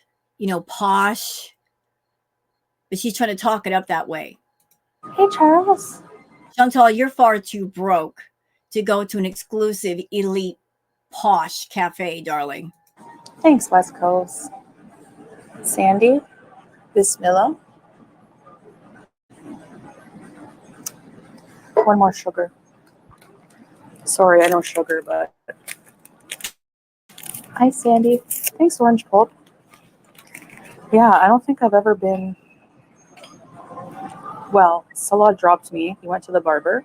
posh. But she's trying to talk it up that way. Hey, Charles. Chantal, you're far too broke to go to an exclusive, elite, posh cafe, darling. Thanks, West Coast. Sandy, Bismillah. One more sugar. Sorry, I know sugar, but... Hi, Sandy. Thanks, Orange Pulp. Yeah, I don't think I've ever been... Well, Salah dropped me. He went to the barber.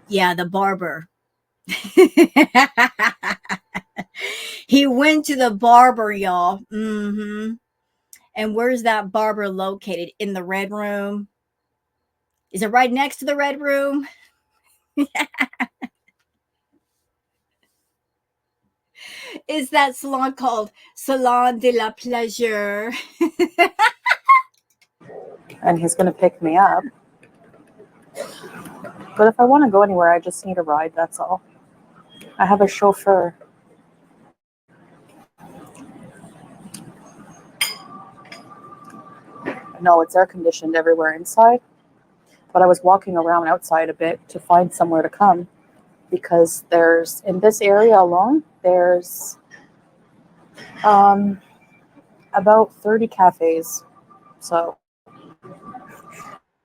Yeah, the barber. He went to the barber, y'all. Mm-hmm. And where's that barber located? In the red room? Is it right next to the red room? Is that salon called Salon de la Pleasure? And he's going to pick me up. But if I want to go anywhere, I just need a ride, that's all. I have a chauffeur. No, it's air conditioned everywhere inside. But I was walking around outside a bit to find somewhere to come because there's, in this area alone, there's about 30 cafes. So,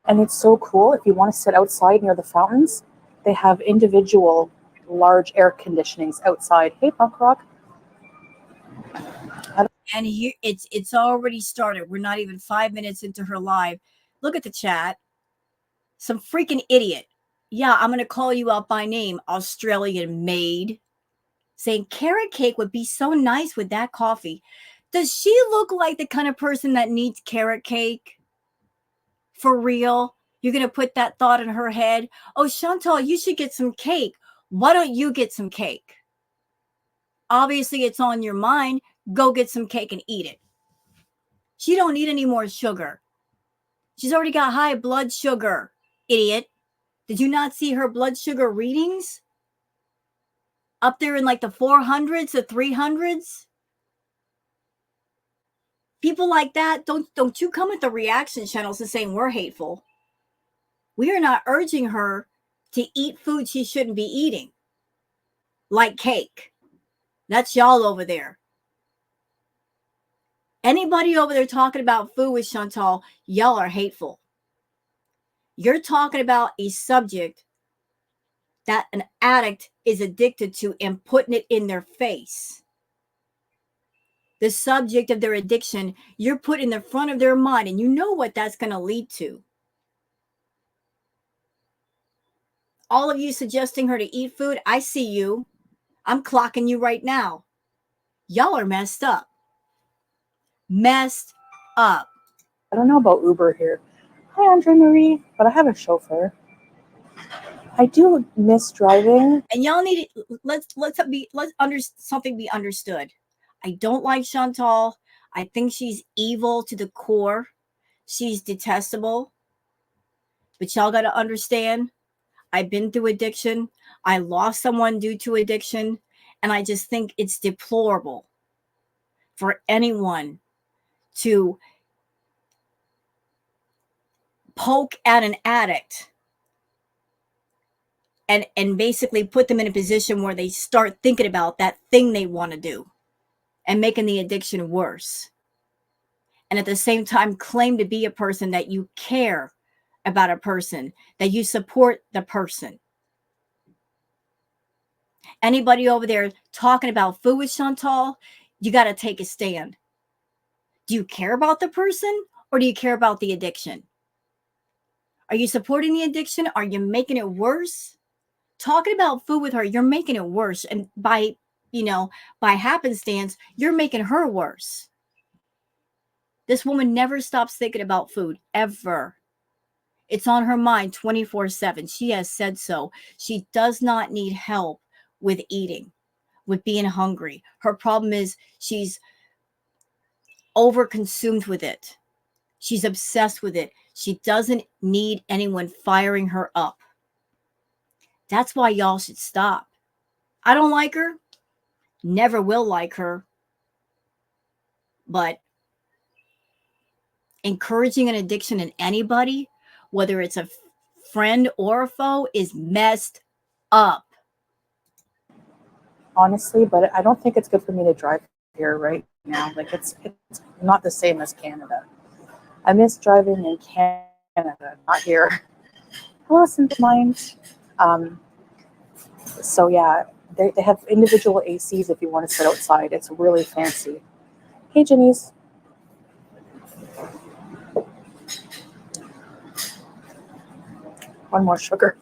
and it's so cool. If you want to sit outside near the fountains, they have individual large air conditionings outside. Hey, punk rock. And here it's already started. We're not even 5 minutes into her live. Look at the chat. Some freaking idiot. Yeah, I'm going to call you out by name, Australian maid. saying carrot cake would be so nice with that coffee. Does she look like the kind of person that needs carrot cake? For real? You're going to put that thought in her head? Oh, Chantal, you should get some cake. Why don't you get some cake? Obviously, it's on your mind. Go get some cake and eat it. She don't need any more sugar. She's already got high blood sugar, idiot. Did you not see her blood sugar readings? Up there in like the 400s, the 300s? People like that, don't you come with the reaction channels and saying we're hateful. We are not urging her to eat food she shouldn't be eating, like cake. That's y'all over there. Anybody over there talking about food with Chantal, y'all are hateful. You're talking about a subject that an addict is addicted to and putting it in their face. The subject of their addiction, you're putting in the front of their mind, and you know what that's going to lead to. All of you suggesting her to eat food, I see you. I'm clocking you right now. Y'all are messed up. Messed up. I don't know about Uber here. Hi, Andre Marie, but I have a chauffeur. I do miss driving. And y'all need let's something be understood. I don't like Chantal. I think she's evil to the core. She's detestable. But y'all got to understand, I've been through addiction. I lost someone due to addiction, and I just think it's deplorable for anyone to poke at an addict and basically put them in a position where they start thinking about that thing they want to do and making the addiction worse. And at the same time, claim to be a person that you care about a person, that you support the person. Anybody over there talking about food with Chantal, you got to take a stand. Do you care about the person or do you care about the addiction? Are you supporting the addiction? Are you making it worse? Talking about food with her, you're making it worse. And by happenstance, you're making her worse. This woman never stops thinking about food, ever. It's on her mind 24/7. She has said so. She does not need help with eating, with being hungry. Her problem is she's overconsumed with it. She's obsessed with it. She doesn't need anyone firing her up. That's why y'all should stop. I don't like her. Never will like her. But encouraging an addiction in anybody, whether it's a friend or a foe, is messed up. Honestly, but I don't think it's good for me to drive here right now. Like it's not the same as Canada. I miss driving in Canada, not here. Hello, Simple Mind. So yeah, they have individual ACs if you want to sit outside. It's really fancy. Hey, Jenny's. One more sugar.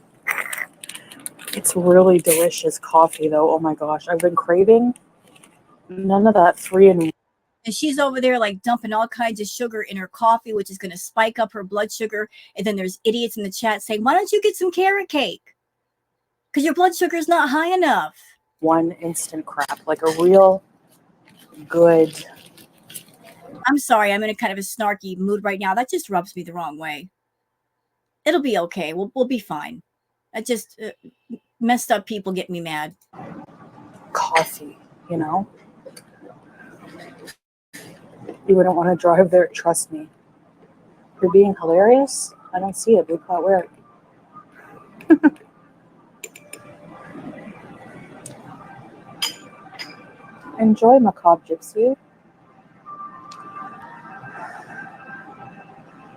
It's really delicious coffee, though. Oh my gosh, I've been craving none of that 3-in-1. And she's over there like dumping all kinds of sugar in her coffee, which is going to spike up her blood sugar. And then there's idiots in the chat saying, why don't you get some carrot cake? Because your blood sugar is not high enough. One instant crap, like a real good. I'm sorry, I'm in a kind of a snarky mood right now. That just rubs me the wrong way. It'll be okay. We'll be fine. I just messed up people get me mad. Coffee, you know? You wouldn't want to drive there, trust me. You're being hilarious? I don't see it. Look where. Enjoy, Macabre Gypsy.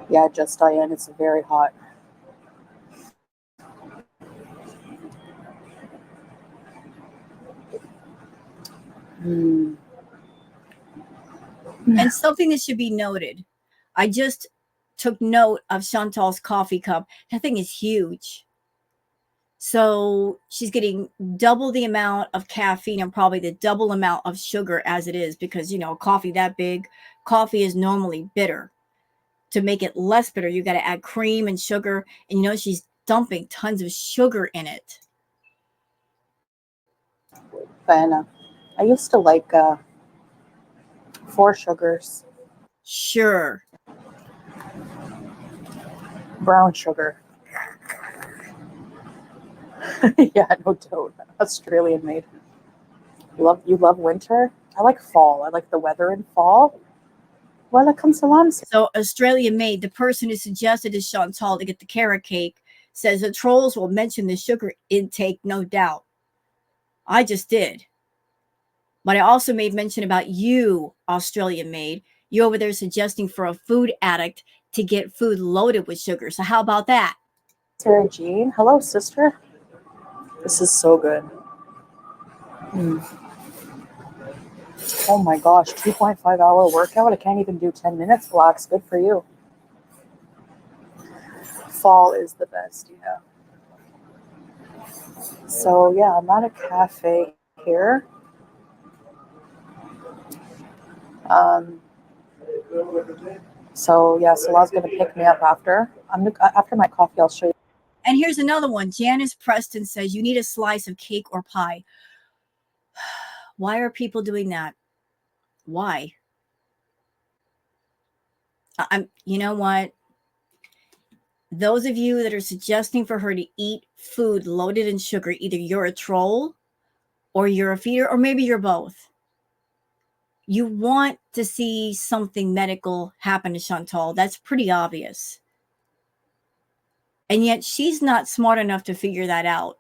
Yeah, just Diane, it's very hot. And something that should be noted. I just took note of Chantal's coffee cup. That thing is huge. So she's getting double the amount of caffeine and probably the double amount of sugar as it is, because, coffee that big, coffee is normally bitter. To make it less bitter, you got to add cream and sugar. And she's dumping tons of sugar in it. But I used to like 4 sugars. Sure. Brown sugar. Yeah, no doubt. Australian made. You love winter? I like fall. I like the weather in fall. Walaikum salam. So Australia made, the person who suggested to Chantal to get the carrot cake says the trolls will mention the sugar intake, no doubt. I just did. But I also made mention about you, Australian maid. You over there suggesting for a food addict to get food loaded with sugar. So how about that? Sarah Jean. Hello, sister. This is so good. Oh my gosh, 2.5 hour workout. I can't even do 10 minutes blocks. Good for you. Fall is the best, yeah. So yeah, I'm at a cafe here. So yeah, Salah's gonna pick me up after. After my coffee, I'll show you. And here's another one. Janice Preston says you need a slice of cake or pie. Why are people doing that? Why? You know what? Those of you that are suggesting for her to eat food loaded in sugar, either you're a troll or you're a feeder, or maybe you're both. You want to see something medical happen to Chantal. That's pretty obvious. And yet she's not smart enough to figure that out.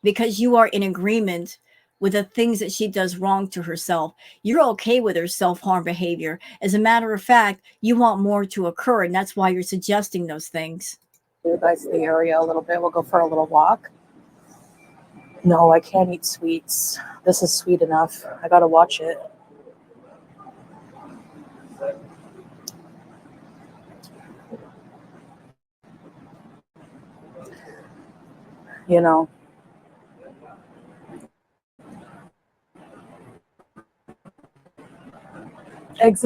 Because you are in agreement with the things that she does wrong to herself. You're okay with her self-harm behavior. As a matter of fact, you want more to occur, and that's why you're suggesting those things. You guys the area a little bit. We'll go for a little walk. No, I can't eat sweets. This is sweet enough. I gotta watch it. You know. Eggs.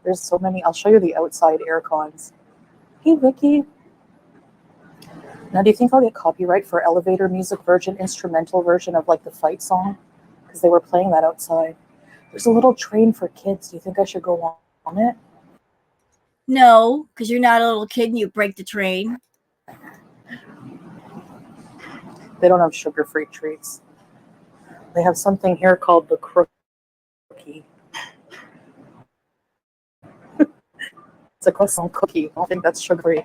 There's so many. I'll show you the outside air cons. Hey, Vicky. Now, do you think I'll get copyright for elevator music instrumental version of like the fight song? Because they were playing that outside. There's a little train for kids. Do you think I should go on it? No, because you're not a little kid and you break the train. They don't have sugar-free treats. They have something here called the cookie. It's a croissant cookie. I don't think that's sugar-free.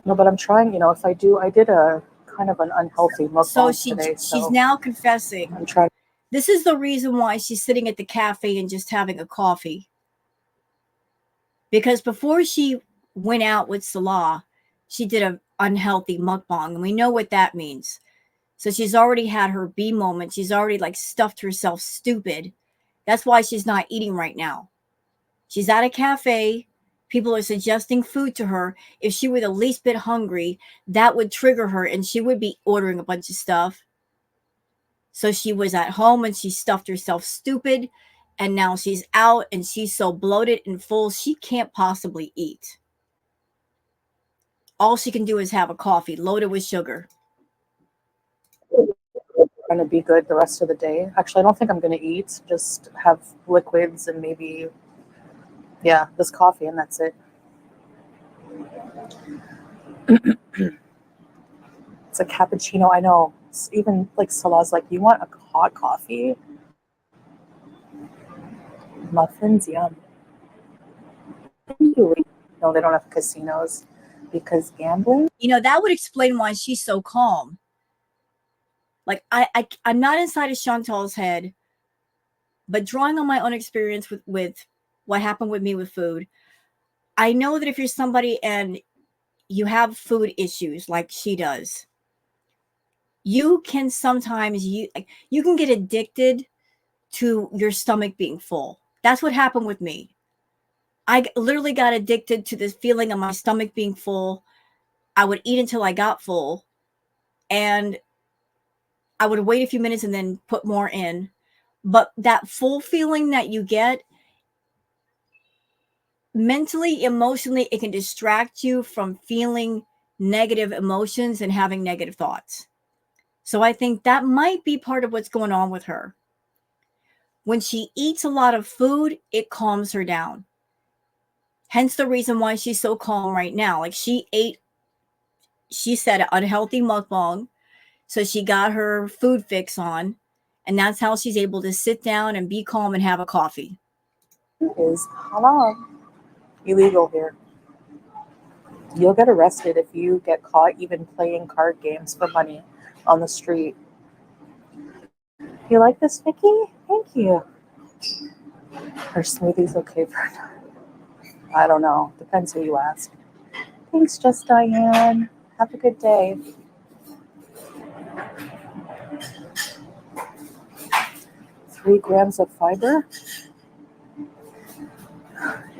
No, but I'm trying, if I did a kind of an unhealthy mukbang today. So she's now confessing. I'm trying. This is the reason why she's sitting at the cafe and just having a coffee. Because before she went out with Salah, she did an unhealthy mukbang, and we know what that means. So she's already had her B moment. She's already like stuffed herself stupid. That's why she's not eating right now. She's at a cafe. People are suggesting food to her. If she were the least bit hungry, that would trigger her and she would be ordering a bunch of stuff. So she was at home and she stuffed herself stupid. And now she's out and she's so bloated and full, she can't possibly eat. All she can do is have a coffee loaded with sugar. Going to be good the rest of the day. Actually, I don't think I'm going to eat. Just have liquids and maybe, this coffee, and that's it. It's a cappuccino. I know. It's even like Salah's like, you want a hot coffee? Muffins, yum. No, they don't have casinos because gambling. That would explain why she's so calm. Like I'm not inside of Chantal's head, but drawing on my own experience with what happened with me with food, I know that if you're somebody and you have food issues like she does, you can sometimes you can get addicted to your stomach being full. That's what happened with me. I literally got addicted to this feeling of my stomach being full. I would eat until I got full, and I would wait a few minutes and then put more in. But that full feeling that you get mentally, emotionally, it can distract you from feeling negative emotions and having negative thoughts. So I think that might be part of what's going on with her. When she eats a lot of food, it calms her down. Hence the reason why she's so calm right now. Like she said, an unhealthy mukbang. So she got her food fix on. And that's how she's able to sit down and be calm and have a coffee. Is halal illegal here. You'll get arrested if you get caught even playing card games for money on the street. You like this, Vicky? Thank you. Are smoothies okay for? I don't know. Depends who you ask. Thanks, Just Diane. Have a good day. 3 grams of fiber?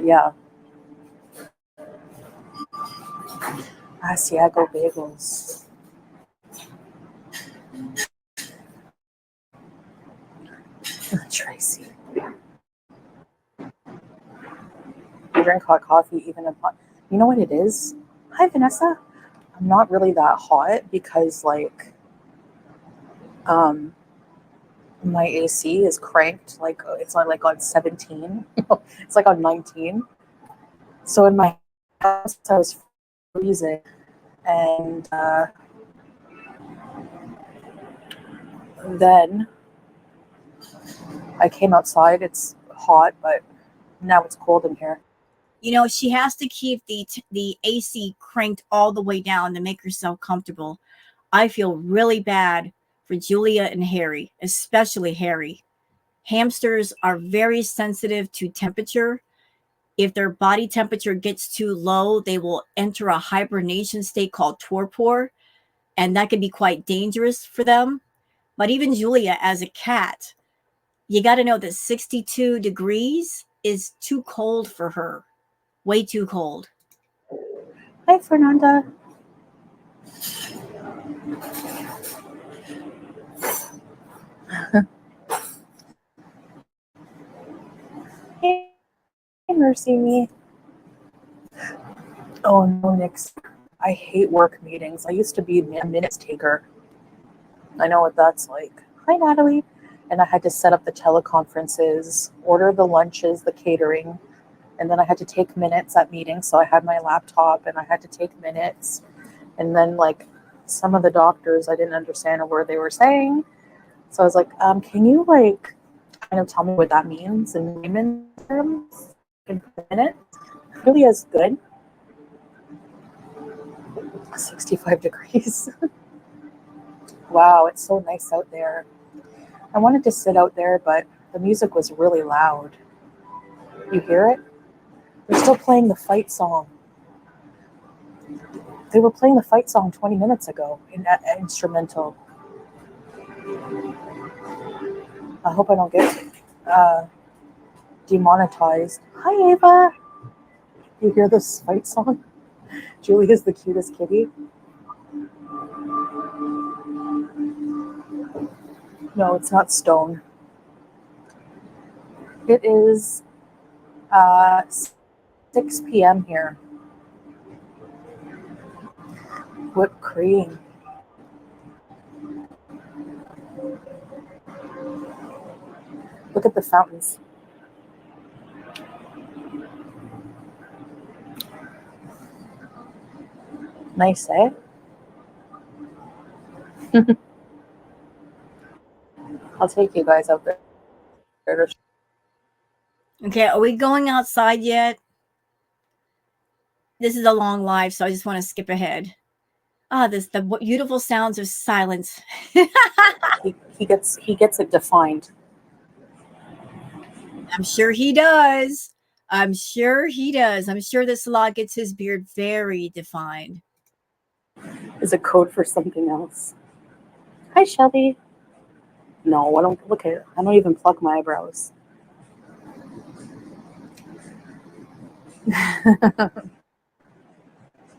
Yeah. Asiago bagels. Tracy. You drink hot coffee even in hot. You know what it is? Hi, Vanessa. I'm not really that hot because, like, my AC is cranked. Like, it's not like on 17. It's like on 19. So in my house, I was freezing. And then I came outside. It's hot, but now it's cold in here. You know, she has to keep the AC cranked all the way down to make herself comfortable. I feel really bad for Julia and Harry, especially Harry. Hamsters are very sensitive to temperature. If their body temperature gets too low, they will enter a hibernation state called torpor, and that can be quite dangerous for them. But even Julia, as a cat, you got to know that 62 degrees is too cold for her. Way too cold. Hi, Fernanda. Hey, Mercy Me. Oh no, Nix. I hate work meetings. I used to be a minutes taker. I know what that's like. Hi, Natalie. And I had to set up the teleconferences, order the lunches, the catering, and then I had to take minutes at meetings. So I had my laptop and I had to take minutes. And then, like, some of the doctors, I didn't understand a word they were saying. So I was like, can you, like, kind of tell me what that means in layman's terms in minutes? Really is good. 65 degrees. Wow, it's so nice out there. I wanted to sit out there, but the music was really loud. You hear it? They're still playing the fight song. They were playing the fight song 20 minutes ago in that instrumental. I hope I don't get demonetized. Hi, Ava. You hear this fight song? Julie is the cutest kitty. No, it's not stone. It is 6 p.m. here. Whipped cream. Look at the fountains. Nice, eh? I'll take you guys out there. Okay, are we going outside yet? This is a long live, so I just want to skip ahead. The beautiful sounds of silence. he gets it defined. I'm sure he does. I'm sure he does. I'm sure this lot gets his beard very defined. Is a code for something else. Hi, Shelby. No, I don't look at it. I don't even pluck my eyebrows.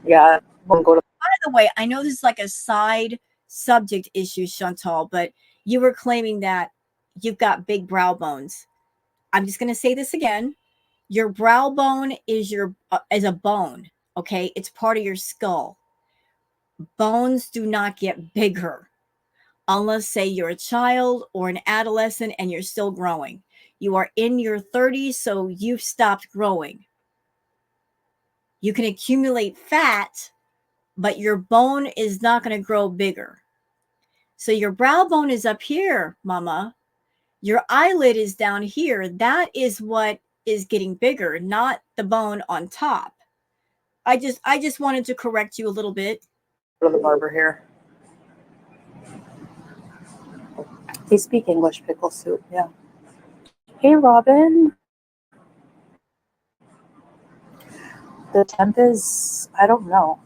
Yeah, won't go to. the way, I know this is like a side subject issue, Chantal, but you were claiming that you've got big brow bones. I'm just going to say this again. Your brow bone is your as a bone, okay? It's part of your skull. Bones do not get bigger unless, say, you're a child or an adolescent and you're still growing. You are in your 30s, so you've stopped growing. You can accumulate fat, but your bone is not going to grow bigger. So your brow bone is up here, mama. Your eyelid is down here. That is what is getting bigger, not the bone on top. I just wanted to correct you a little bit. Go to the barber here. They speak English, pickle soup. Yeah. Hey, Robin. The temp is, I don't know.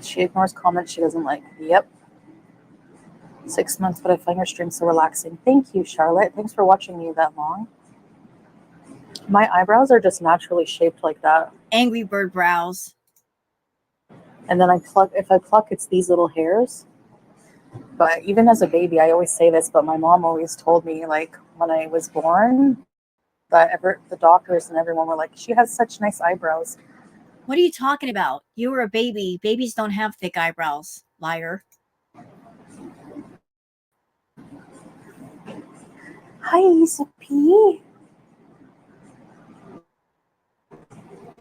She ignores comments she doesn't like. Yep. 6 months, but I find your stream so relaxing. Thank you, Charlotte. Thanks for watching me that long. My eyebrows are just naturally shaped like that. Angry bird brows. And then if I pluck, it's these little hairs. But even as a baby, I always say this, but my mom always told me, like, when I was born, that the doctors and everyone were like, she has such nice eyebrows. What are you talking about? You were a baby. Babies don't have thick eyebrows, liar. Hi, Lisa P.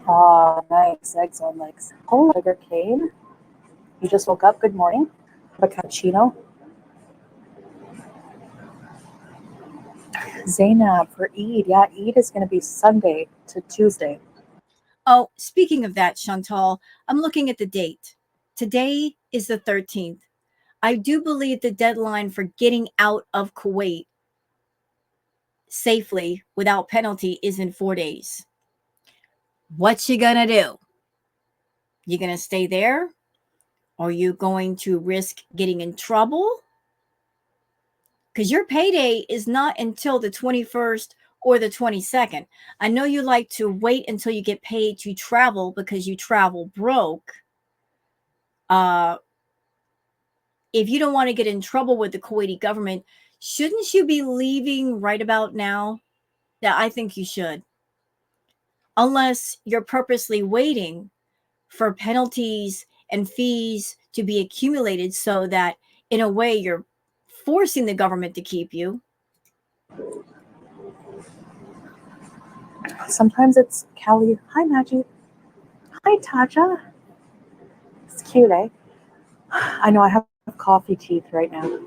Oh, nice. Eggs on legs. Oh, Sugar Cane. You just woke up. Good morning. Have a cappuccino. Zainab for Eid. Yeah, Eid is going to be Sunday to Tuesday. Oh, speaking of that, Chantal, I'm looking at the date. Today is the 13th. I do believe the deadline for getting out of Kuwait safely without penalty is in 4 days. What you gonna do? You gonna stay there? Are you going to risk getting in trouble? Because your payday is not until the 21st or the 22nd. I know you like to wait until you get paid to travel because you travel broke. Uh, if you don't want to get in trouble with the Kuwaiti government, shouldn't you be leaving right about now? Yeah, I think you should. Unless you're purposely waiting for penalties and fees to be accumulated so that, in a way, you're forcing the government to keep you. Sometimes it's Callie. Hi, Maggie. Hi, Taja. It's cute, eh? I know I have coffee teeth right now.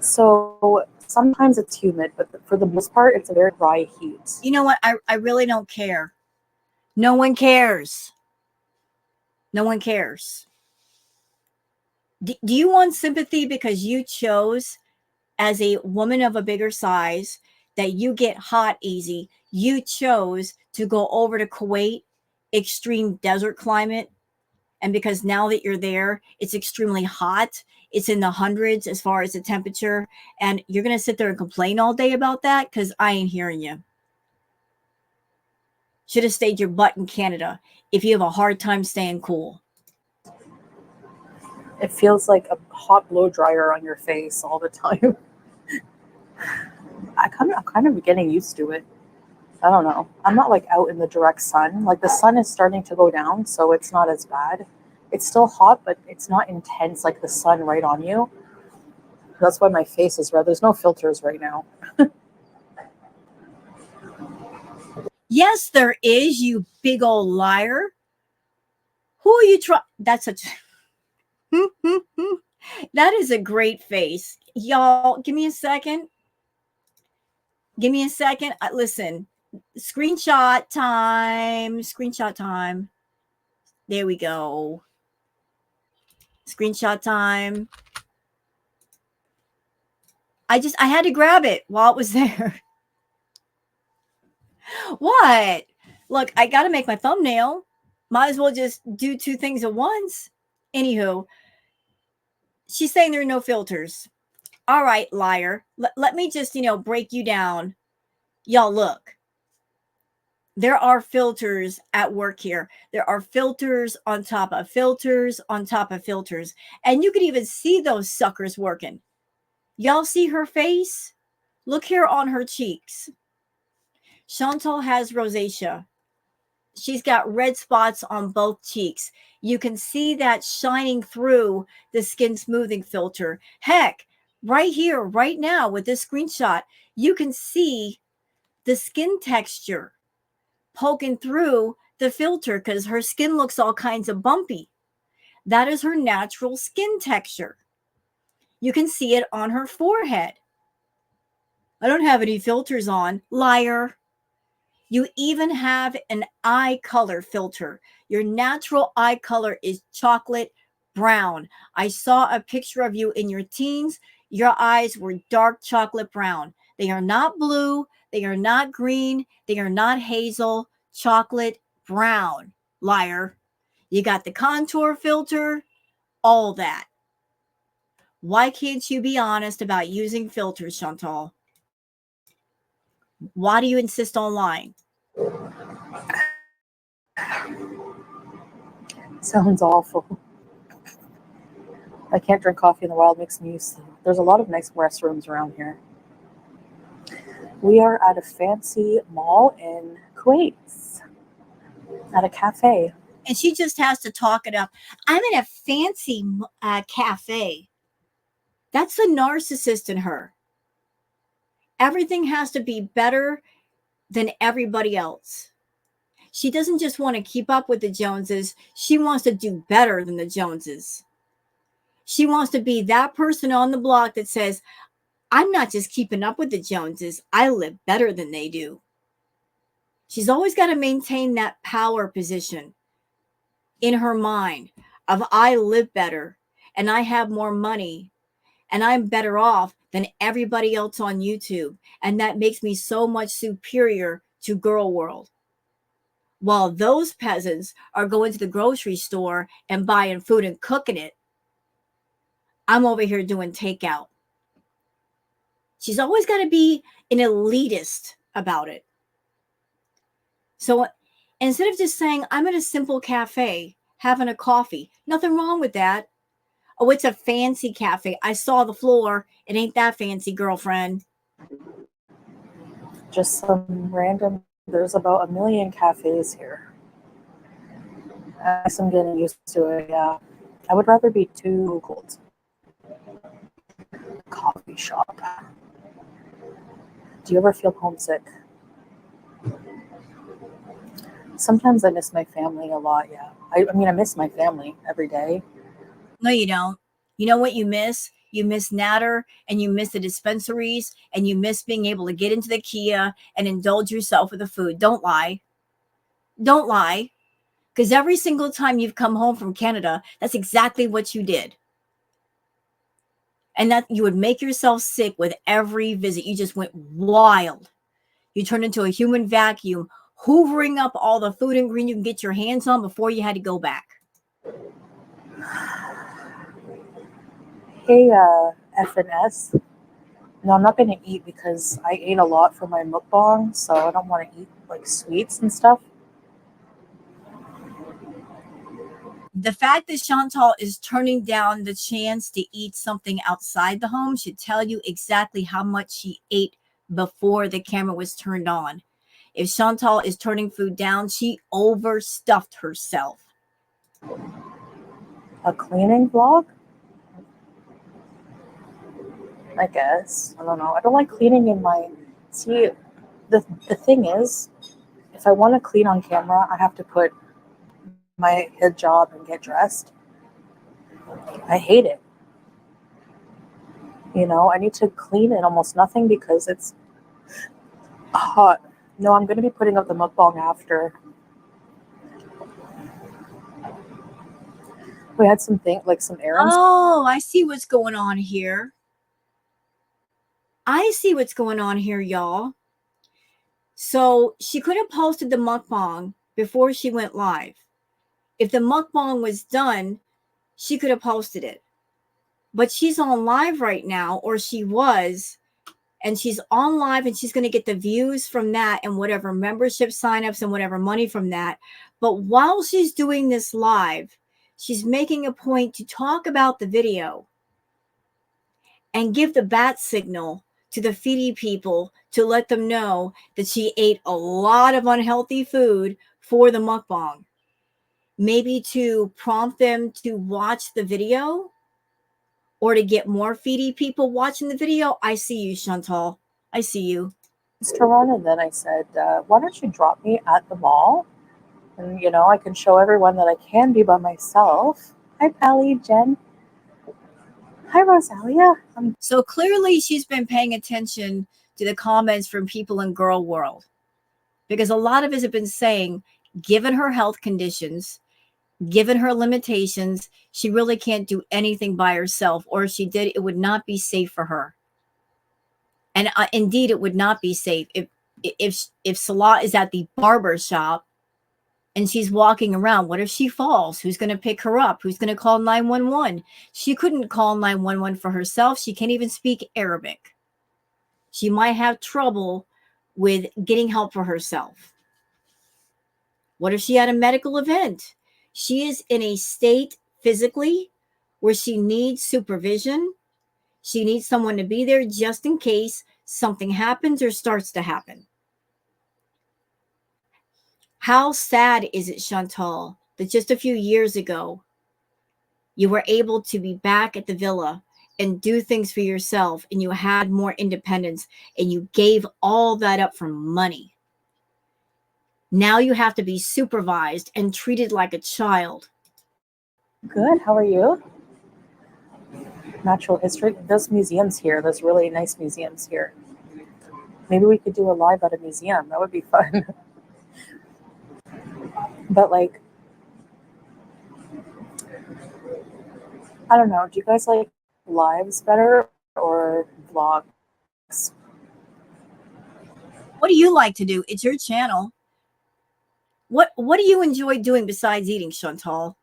So sometimes it's humid, but for the most part, it's a very dry heat. You know what? I really don't care. No one cares. No one cares. Do you want sympathy because you chose, as a woman of a bigger size, that you get hot easy? You chose to go over to Kuwait, extreme desert climate. And because now that you're there, it's extremely hot. It's in the hundreds as far as the temperature. And you're going to sit there and complain all day about that? Because I ain't hearing you. Should have stayed your butt in Canada if you have a hard time staying cool. It feels like a hot blow dryer on your face all the time. I'm kind of getting used to it. I don't know. I'm not like out in the direct sun. Like the sun is starting to go down, so it's not as bad. It's still hot, but it's not intense like the sun right on you. That's why my face is red. There's no filters right now. Yes, there is, you big old liar. Who are you trying? That's such. That is a great face. Y'all, give me a second. Give me a second. Listen, screenshot time. Screenshot time. There we go. Screenshot time. I had to grab it while it was there. What? Look, I got to make my thumbnail. Might as well just do two things at once. Anywho, she's saying there are no filters. All right, liar. Let me just, break you down. Y'all, look. There are filters at work here. There are filters on top of filters on top of filters. And you can even see those suckers working. Y'all see her face? Look here on her cheeks. Chantal has rosacea. She's got red spots on both cheeks. You can see that shining through the skin smoothing filter. Heck, right here, right now with this screenshot, you can see the skin texture poking through the filter because her skin looks all kinds of bumpy. That is her natural skin texture. You can see it on her forehead. I don't have any filters on. Liar. You even have an eye color filter. Your natural eye color is chocolate brown. I saw a picture of you in your teens. Your eyes were dark chocolate brown. They are not blue. They are not green. They are not hazel. Chocolate brown. Liar. You got the contour filter, all that. Why can't you be honest about using filters, Chantal? Why do you insist on lying? Sounds awful. I can't drink coffee in the wild, makes me use. There's a lot of nice restrooms around here. We are at a fancy mall in Kuwait, at a cafe. And she just has to talk it up. I'm in a fancy cafe. That's the narcissist in her. Everything has to be better than everybody else. She doesn't just want to keep up with the Joneses. She wants to do better than the Joneses. She wants to be that person on the block that says, I'm not just keeping up with the Joneses. I live better than they do. She's always got to maintain that power position in her mind of I live better and I have more money and I'm better off than everybody else on YouTube. And that makes me so much superior to Girl World. While those peasants are going to the grocery store and buying food and cooking it, I'm over here doing takeout. She's always got to be an elitist about it. So instead of just saying, I'm at a simple cafe having a coffee, nothing wrong with that. Oh, it's a fancy cafe. I saw the floor. It ain't that fancy, girlfriend. Just some random. There's about 1,000,000 cafes here. I guess I'm getting used to it. Yeah, I would rather be too cold. Coffee shop. Do you ever feel homesick? Sometimes I miss my family a lot. Yeah, I mean, I miss my family every day. No, you don't. You know what you miss? You miss Natter and you miss the dispensaries and you miss being able to get into the Kia and indulge yourself with the food. Don't lie. Don't lie. Because every single time you've come home from Canada, that's exactly what you did. And that you would make yourself sick with every visit. You just went wild. You turned into a human vacuum, hoovering up all the food and green you can get your hands on before you had to go back. Hey, FNS. No, I'm not going to eat because I ate a lot for my mukbang, so I don't want to eat like sweets and stuff. The fact that Chantal is turning down the chance to eat something outside the home should tell you exactly how much she ate before the camera was turned on. If Chantal is turning food down, she overstuffed herself. A cleaning vlog? I guess. I don't know. I don't like cleaning in my. See, the thing is, if I want to clean on camera, I have to put my hijab and get dressed. I hate it. You know, I need to clean in almost nothing because it's hot. No, I'm going to be putting up the mukbang after. We had some errands. Oh, I see what's going on here. I see what's going on here, y'all. So she could have posted the mukbang before she went live. If the mukbang was done, she could have posted it. But she's on live right now, or she was, and she's on live and she's going to get the views from that and whatever membership signups and whatever money from that. But while she's doing this live, she's making a point to talk about the video and give the bat signal to the feedy people to let them know that she ate a lot of unhealthy food for the mukbang. Maybe to prompt them to watch the video or to get more feedy people watching the video. I see you, Chantal. I see you. To run, and then I said, why don't you drop me at the mall? And, I can show everyone that I can be by myself. Hi, Pally, Jen. Hi, Rosalia. So clearly she's been paying attention to the comments from people in girl world, because a lot of us have been saying, given her health conditions, given her limitations, she really can't do anything by herself, or if she did, it would not be safe for her. And indeed, it would not be safe. If Salah is at the barber shop and she's walking around, what if she falls? Who's going to pick her up? Who's going to call 911? She couldn't call 911 for herself. She can't even speak Arabic. She might have trouble with getting help for herself. What if she had a medical event? She is in a state physically where she needs supervision. She needs someone to be there just in case something happens or starts to happen. How sad is it, Chantal, that just a few years ago, you were able to be back at the villa and do things for yourself, and you had more independence, and you gave all that up for money. Now you have to be supervised and treated like a child. Good. How are you? Natural history. There's museums here. There's really nice museums here. Maybe we could do a live at a museum. That would be fun. But I don't know. Do you guys like lives better or vlogs? What do you like to do? It's your channel. What do you enjoy doing besides eating, Chantal?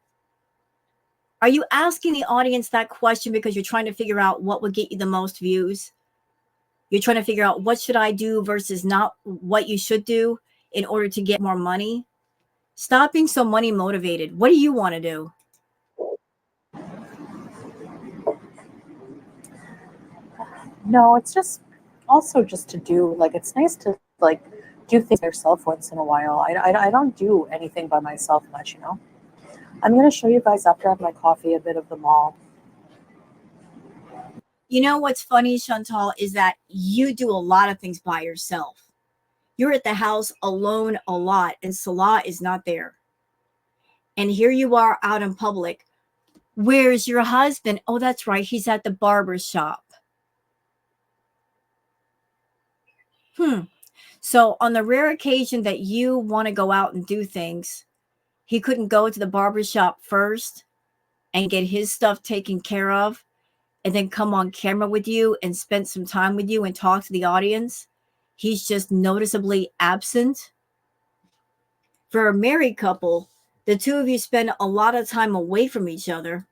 Are you asking the audience that question because you're trying to figure out what would get you the most views? You're trying to figure out what should I do versus not what you should do in order to get more money? Stop being so money motivated. What do you want to do? No, it's just also just to do, it's nice to do things by yourself once in a while. I don't do anything by myself much. I'm going to show you guys after I have my coffee a bit of the mall. You know what's funny, Chantal, is that you do a lot of things by yourself. You're at the house alone a lot, and Salah is not there. And here you are out in public. Where's your husband? Oh, that's right. He's at the barber shop. So on the rare occasion that you want to go out and do things, he couldn't go to the barber shop first and get his stuff taken care of and then come on camera with you and spend some time with you and talk to the audience. He's just noticeably absent. For a married couple, the two of you spend a lot of time away from each other.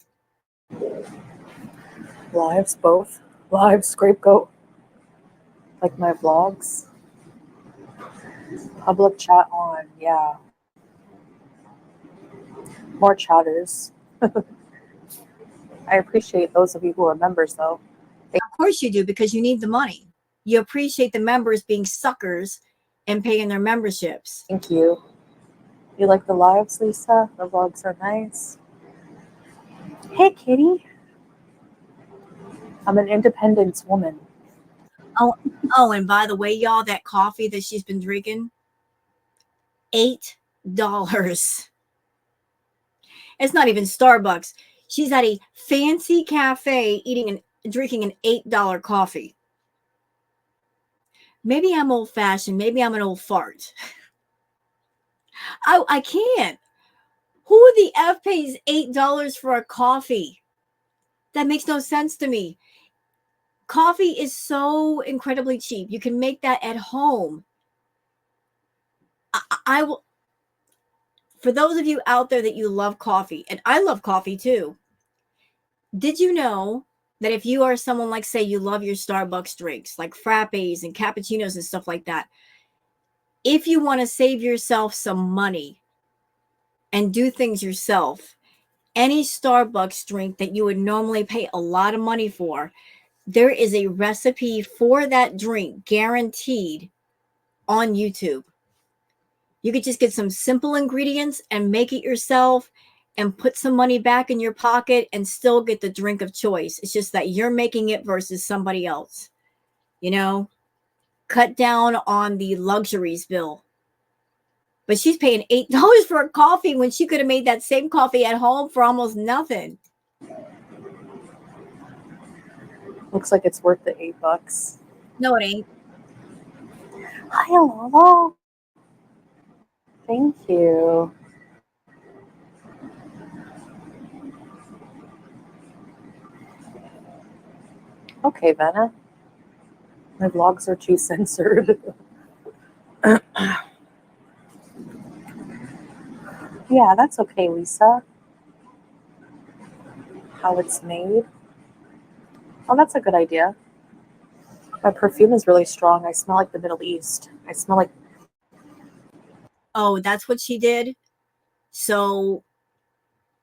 Lives, both. Live, scapegoat. Like my vlogs. Public chat on, yeah. More chatters. I appreciate those of you who are members, though. Of course you do, because you need the money. You appreciate the members being suckers and paying their memberships. Thank you. You like the lives, Lisa? The vlogs are nice. Hey, kitty. I'm an independent woman. Oh, and by the way, y'all, that coffee that she's been drinking, $8. It's not even Starbucks. She's at a fancy cafe drinking an $8 coffee. Maybe I'm old fashioned. Maybe I'm an old fart. I can't. Who the F pays $8 for a coffee? That makes no sense to me. Coffee is so incredibly cheap. You can make that at home. I will. For those of you out there that you love coffee, and I love coffee too, did you know that if you are someone like, say, you love your Starbucks drinks, like frappes and cappuccinos and stuff like that, if you want to save yourself some money and do things yourself, any Starbucks drink that you would normally pay a lot of money for, there is a recipe for that drink guaranteed on YouTube. You could just get some simple ingredients and make it yourself and put some money back in your pocket and still get the drink of choice. It's just that you're making it versus somebody else. You know, cut down on the luxuries bill. But she's paying $8 for a coffee when she could have made that same coffee at home for almost nothing. Looks like it's worth the $8. No, it ain't. Hi, Lola. Thank you. Okay, Vanna. My vlogs are too censored. Yeah, that's okay, Lisa. How it's made. Oh, that's a good idea. My perfume is really strong. I smell like the Middle East. I smell like. Oh, that's what she did. So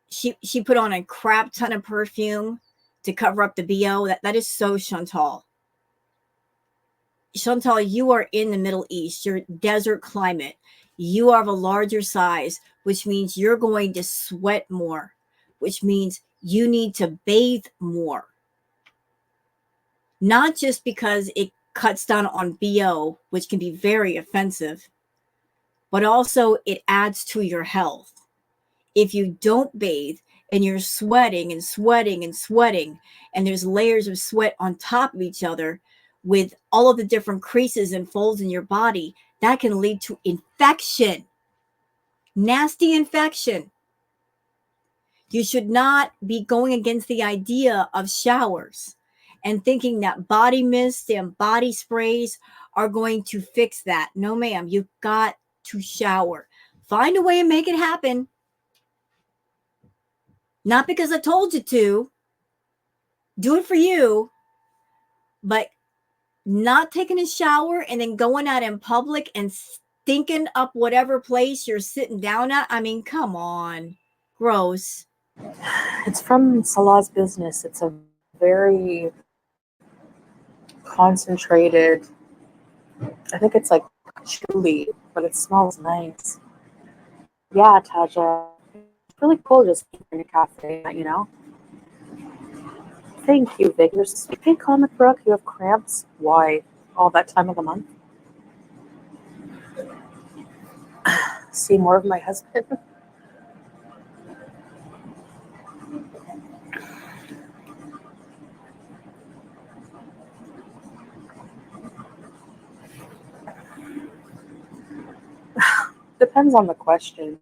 she put on a crap ton of perfume to cover up the BO. That is so Chantal. Chantal, you are in the Middle East. You're desert climate. You are of a larger size, which means you're going to sweat more, which means you need to bathe more. Not just because it cuts down on BO, which can be very offensive, but also it adds to your health. If you don't bathe and you're sweating and sweating and sweating, and there's layers of sweat on top of each other with all of the different creases and folds in your body, that can lead to infection, nasty infection. You should not be going against the idea of showers and thinking that body mist and body sprays are going to fix that. No, ma'am, you've got to shower. Find a way and make it happen. Not because I told you to. Do it for you, but not taking a shower and then going out in public and stinking up whatever place you're sitting down at. I mean, come on. Gross. It's from Salah's business. It's a very concentrated. I think it's like patchouli, but it smells nice. Yeah, Taja. It's really cool just in a cafe, you know? Thank you, Vic. Hey, Comic Brook, you have cramps? Why? All that time of the month? See more of my husband? Depends on the questions.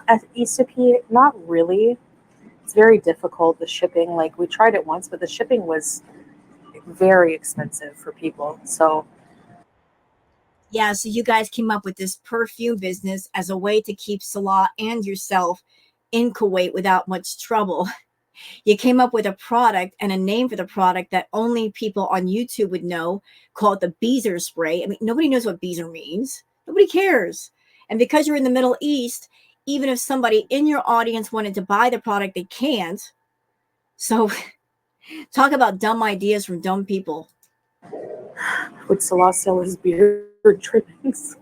At ECP, not really. It's very difficult, the shipping. Like, we tried it once, but the shipping was very expensive for people. So, Yeah, so you guys came up with this perfume business as a way to keep Salah and yourself in Kuwait without much trouble. You came up with a product and a name for the product that only people on YouTube would know, called the Beezer spray. I mean, nobody knows what Beezer means. Nobody cares. And because you're in the Middle East, even if somebody in your audience wanted to buy the product, they can't. So talk about dumb ideas from dumb people. would Salah sell his beard trimmings?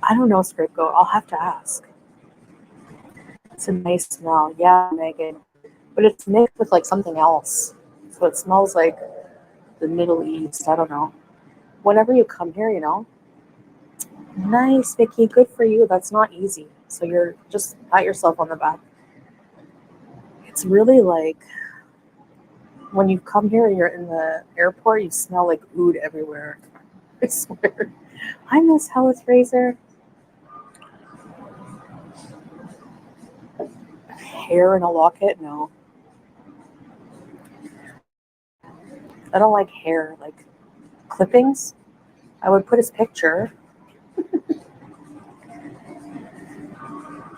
I don't know, Scriptgo. I'll have to ask. It's a nice smell. Yeah, Megan. But it's mixed with like something else. So it smells like the Middle East. I don't know. Whenever you come here, you know. Nice, Vicky. Good for you. That's not easy. So you're just pat yourself on the back. It's really like when you come here, you're in the airport, you smell like oud everywhere. I swear. I miss Health Razor. Hair in a locket? No. I don't like hair. Like clippings? I would put his picture.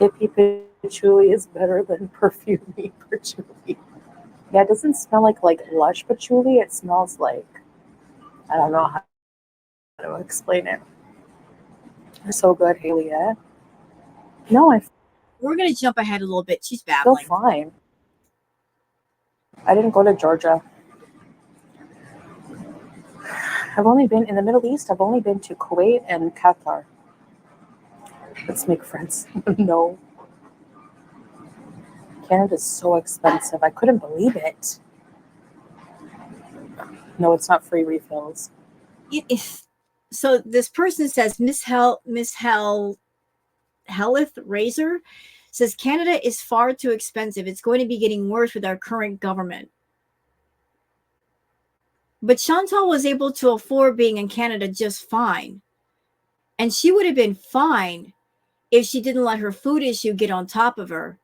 Hippie patchouli is better than perfumey patchouli. Yeah, it doesn't smell like lush patchouli. It smells like, I don't know how to explain it. They're so good, Haley. Yeah. No, I We're going to jump ahead a little bit. She's feel babbling. fine. I didn't go to Georgia. I've only been in the Middle East. I've only been to Kuwait and Qatar. Let's make friends. No, Canada's so expensive. I couldn't believe it. No, it's not free refills. So this person says, Helith Razor says Canada is far too expensive. It's going to be getting worse with our current government. But Chantal was able to afford being in Canada just fine. And she would have been fine if she didn't let her food issue get on top of her.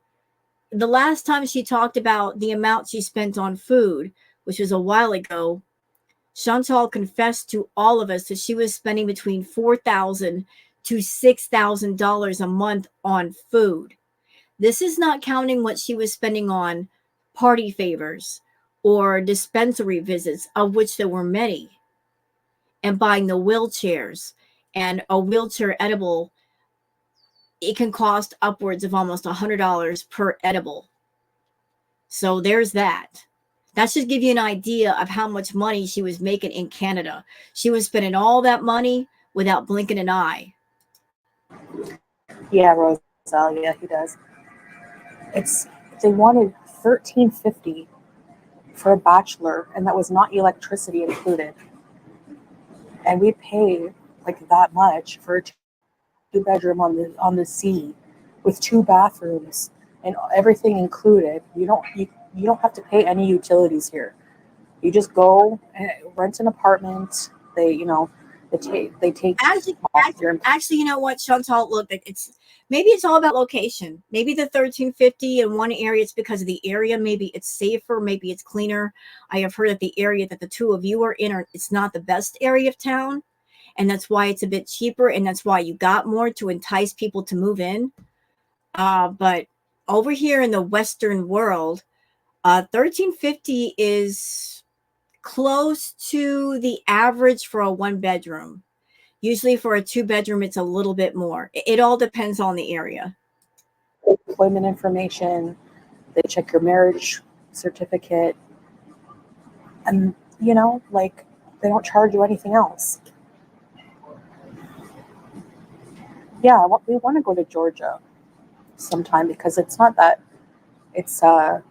The last time she talked about the amount she spent on food, which was a while ago, Chantal confessed to all of us that she was spending between $4,000 to $6,000 a month on food. This is not counting what she was spending on party favors or dispensary visits, of which there were many, and buying the wheelchairs. And a wheelchair edible, it can cost upwards of almost $100 per edible. So there's that. That should give you an idea of how much money she was making in Canada. She was spending all that money without blinking an eye. Yeah, Roselle. Yeah, he does. It's they wanted $13.50 for a bachelor, and that was not electricity included. And we pay like that much for a two-bedroom on the sea with two bathrooms and everything included. You don't have to pay any utilities here. You just go and rent an apartment. They take Actually, off your. actually, you know what, Chantal? Look, maybe it's all about location. Maybe the 1350 in one area, it's because of the area. Maybe it's safer. Maybe it's cleaner. I have heard that the area that the two of you are in, it's not the best area of town, and that's why it's a bit cheaper, and that's why you got more to entice people to move in. But over here in the Western world, 1350 is close to the average for a one bedroom. Usually for a two bedroom, it's a little bit more. It all depends on the area. Employment information. They check your marriage certificate, and they don't charge you anything else. Yeah, we want to go to Georgia sometime because it's not that it's a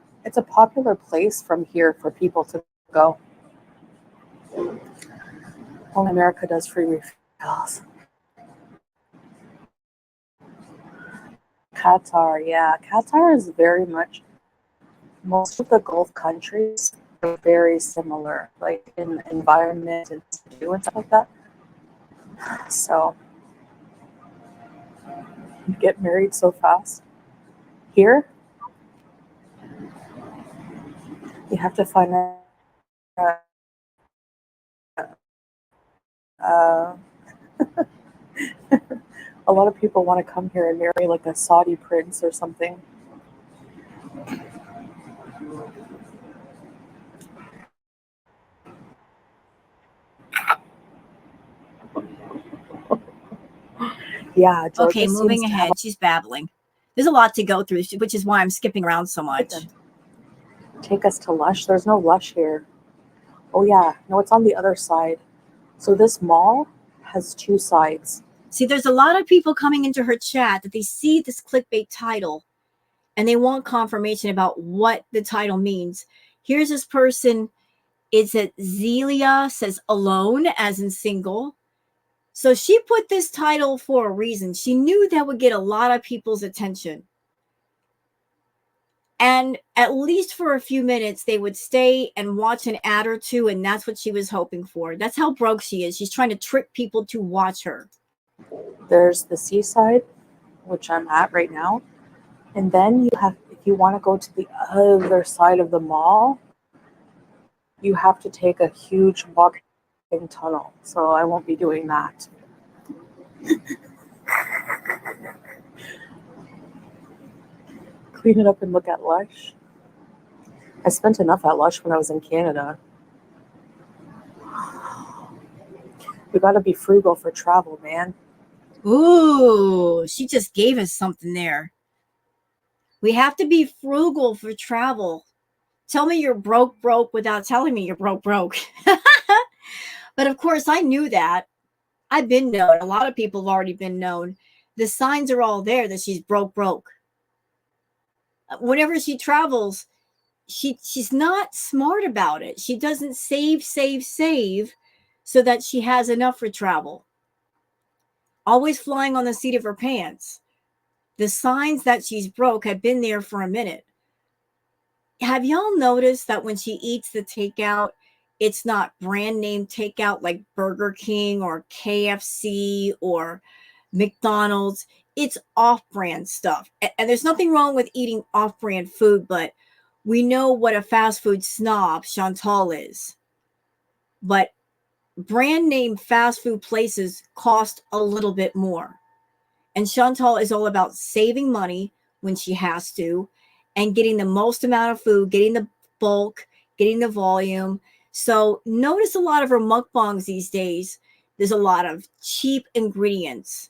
popular place from here for people to go. Only America does free refills. Qatar, yeah, Qatar is very much. Most of the Gulf countries are very similar, like in environment and stuff like that. So you get married so fast. Here, you have to find a a lot of people want to come here and marry like a Saudi prince or something. Yeah, Okay, Georgia seems moving to have ahead. She's babbling. There's a lot to go through, which is why I'm skipping around so a much. take us to Lush. There's no Lush here. Oh yeah, no, it's on the other side. So this mall has two sides. See, there's a lot of people coming into her chat that they see this clickbait title and they want confirmation about what the title means. Here's this person. It's at Zelia says alone, as in single. So she put this title for a reason. She knew that would get a lot of people's attention. And at least for a few minutes, they would stay and watch an ad or two. And that's what she was hoping for. That's how broke she is. She's trying to trick people to watch her. There's the seaside, which I'm at right now. And then if you want to go to the other side of the mall, you have to take a huge walk tunnel, so I won't be doing that. Clean it up and look at Lush. I spent enough at Lush when I was in Canada. We gotta be frugal for travel, man. Ooh, she just gave us something there. We have to be frugal for travel. Tell me you're broke without telling me you're broke. But of course, I knew that. I've been known. A lot of people have already been known. The signs are all there that she's broke. Whenever she travels, she's not smart about it. She doesn't save so that she has enough for travel. Always flying on the seat of her pants. The signs that she's broke have been there for a minute. Have y'all noticed that when she eats the takeout, it's not brand name takeout like Burger King or KFC or McDonald's? It's off-brand stuff. And there's nothing wrong with eating off-brand food, but we know what a fast food snob Chantal is. But brand name fast food places cost a little bit more. And Chantal is all about saving money when she has to and getting the most amount of food, getting the bulk, getting the volume. So notice a lot of her mukbangs these days. There's a lot of cheap ingredients.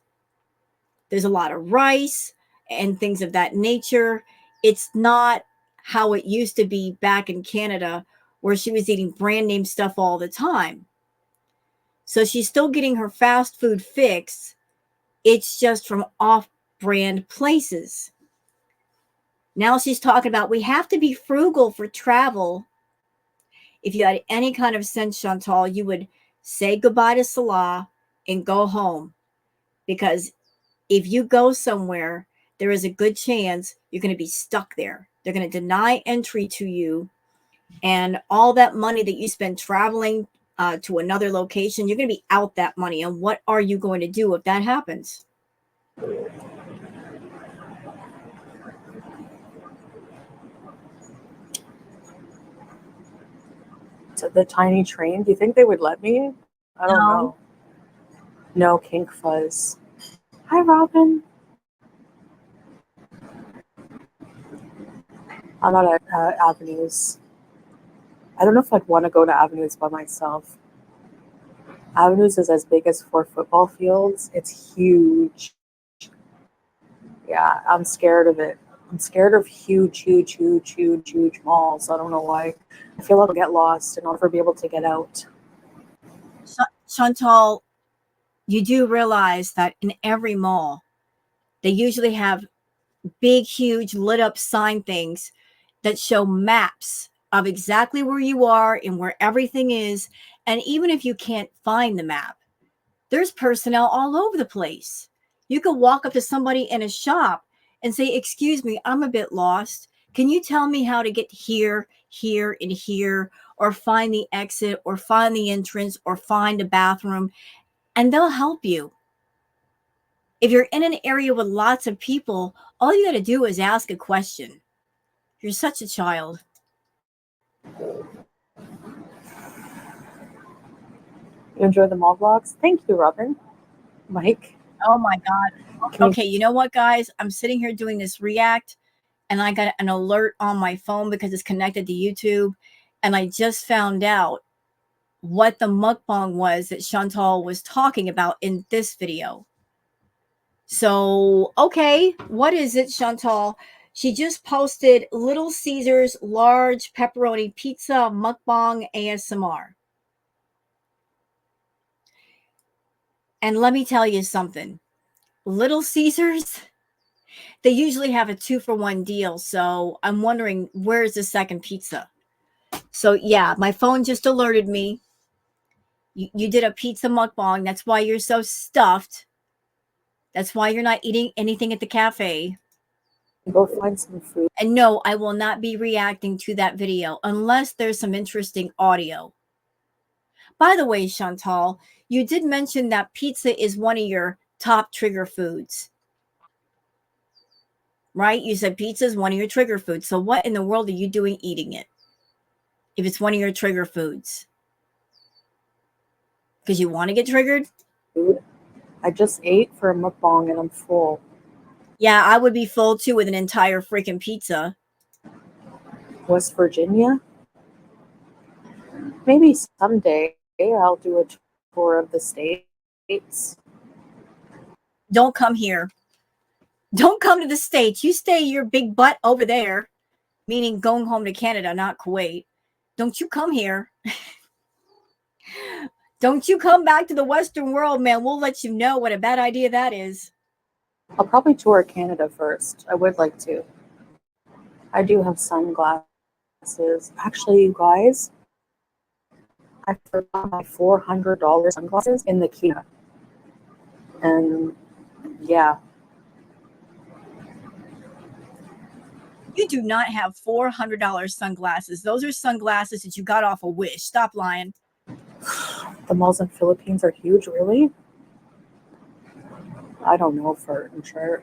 There's a lot of rice and things of that nature. It's not how it used to be back in Canada where she was eating brand name stuff all the time. So she's still getting her fast food fix. It's just from off-brand places. Now she's talking about we have to be frugal for travel. If you had any kind of sense, Chantal, you would say goodbye to Salah and go home. Because if you go somewhere, there is a good chance you're going to be stuck there. They're going to deny entry to you. And all that money that you spend traveling to another location, you're going to be out that money. And what are you going to do if that happens? To the tiny train, do you think they would let me? I don't know. No, kink fuzz. Hi, Robin. I'm not at Avenues. I don't know if I'd want to go to Avenues by myself. Avenues is as big as 4 football fields. It's huge. Yeah, I'm scared of it. I'm scared of huge malls. I don't know why. I feel like I'll get lost and I'll never be able to get out. Chantal, you do realize that in every mall, they usually have big, huge lit up sign things that show maps of exactly where you are and where everything is. And even if you can't find the map, there's personnel all over the place. You could walk up to somebody in a shop and say, "Excuse me, I'm a bit lost. Can you tell me how to get here, here, and here, or find the exit, or find the entrance, or find a bathroom?" And they'll help you. If you're in an area with lots of people, all you got to do is ask a question. You're such a child. You enjoy the mall vlogs? Thank you, Robin. Mike. Oh my God. Okay, you know what, guys? I'm sitting here doing this react and I got an alert on my phone because it's connected to YouTube. And I just found out what the mukbang was that Chantal was talking about in this video. So, okay, what is it, Chantal? She just posted Little Caesars large pepperoni pizza mukbang ASMR. And let me tell you something. Little Caesars, they usually have a 2-for-1 deal. So I'm wondering, where's the second pizza? So yeah, my phone just alerted me. You did a pizza mukbang. That's why you're so stuffed. That's why you're not eating anything at the cafe. Go find some food. And no, I will not be reacting to that video unless there's some interesting audio. By the way, Chantal, you did mention that pizza is one of your top trigger foods. Right? You said pizza is one of your trigger foods. So what in the world are you doing eating it? If it's one of your trigger foods? Because you want to get triggered? Food. I just ate for a mukbang and I'm full. Yeah, I would be full too with an entire freaking pizza. West Virginia? Maybe someday I'll do a tour of the states. Don't come here. Don't come to the States. You stay your big butt over there, meaning going home to Canada, not Kuwait. Don't you come here. Don't you come back to the Western world, man. We'll let you know what a bad idea that is. I'll probably tour Canada first. I would like to. I do have sunglasses. Actually, you guys, I forgot my $400 sunglasses in the Kia. And yeah, You do not have $400 sunglasses. Those are sunglasses that you got off a Wish. Stop lying. the malls in Philippines are huge, really? I don't know for sure.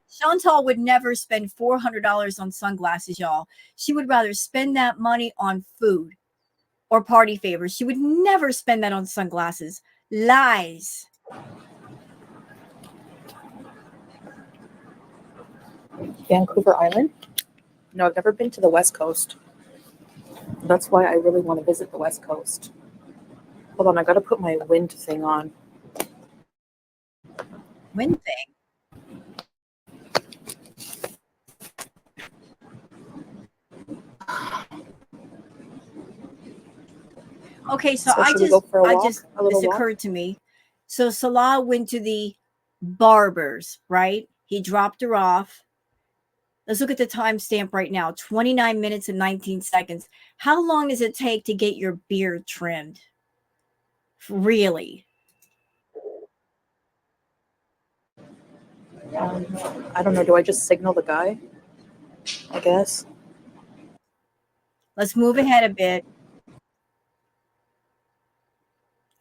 Chantal would never spend $400 on sunglasses, y'all. She would rather spend that money on food or party favors. She would never spend that on sunglasses. Lies. Vancouver Island? No, I've never been to the West Coast. That's why I really want to visit the West Coast. Hold on, I gotta put my wind thing on. Wind thing. Okay, so So should we go for a walk? A little this walk? occurred to me. So Salah went to the barbers, right? He dropped her off. Let's look at the timestamp right now, 29 minutes and 19 seconds. How long does it take to get your beard trimmed? Really? I don't know. Do I just signal the guy? I guess. Let's move ahead a bit.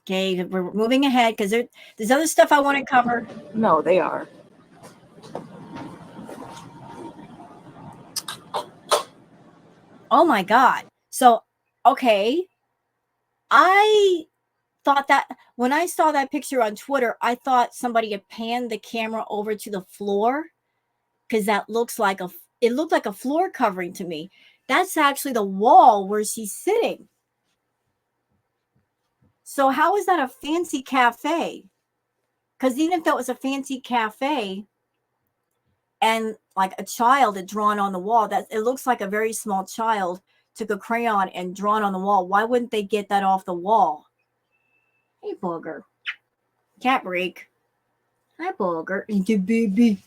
Okay, we're moving ahead because there's other stuff I want to cover. No, they are. Oh my God. So, okay. I thought that when I saw that picture on Twitter, I thought somebody had panned the camera over to the floor because that looks like it looked like a floor covering to me. That's actually the wall where she's sitting. So how is that a fancy cafe? Because even if that was a fancy cafe and like a child had drawn on the wall, that it looks like a very small child took a crayon and drawn on the wall. Why wouldn't they get that off the wall? Hey, Booger. Cat break. Hi, Booger. The baby.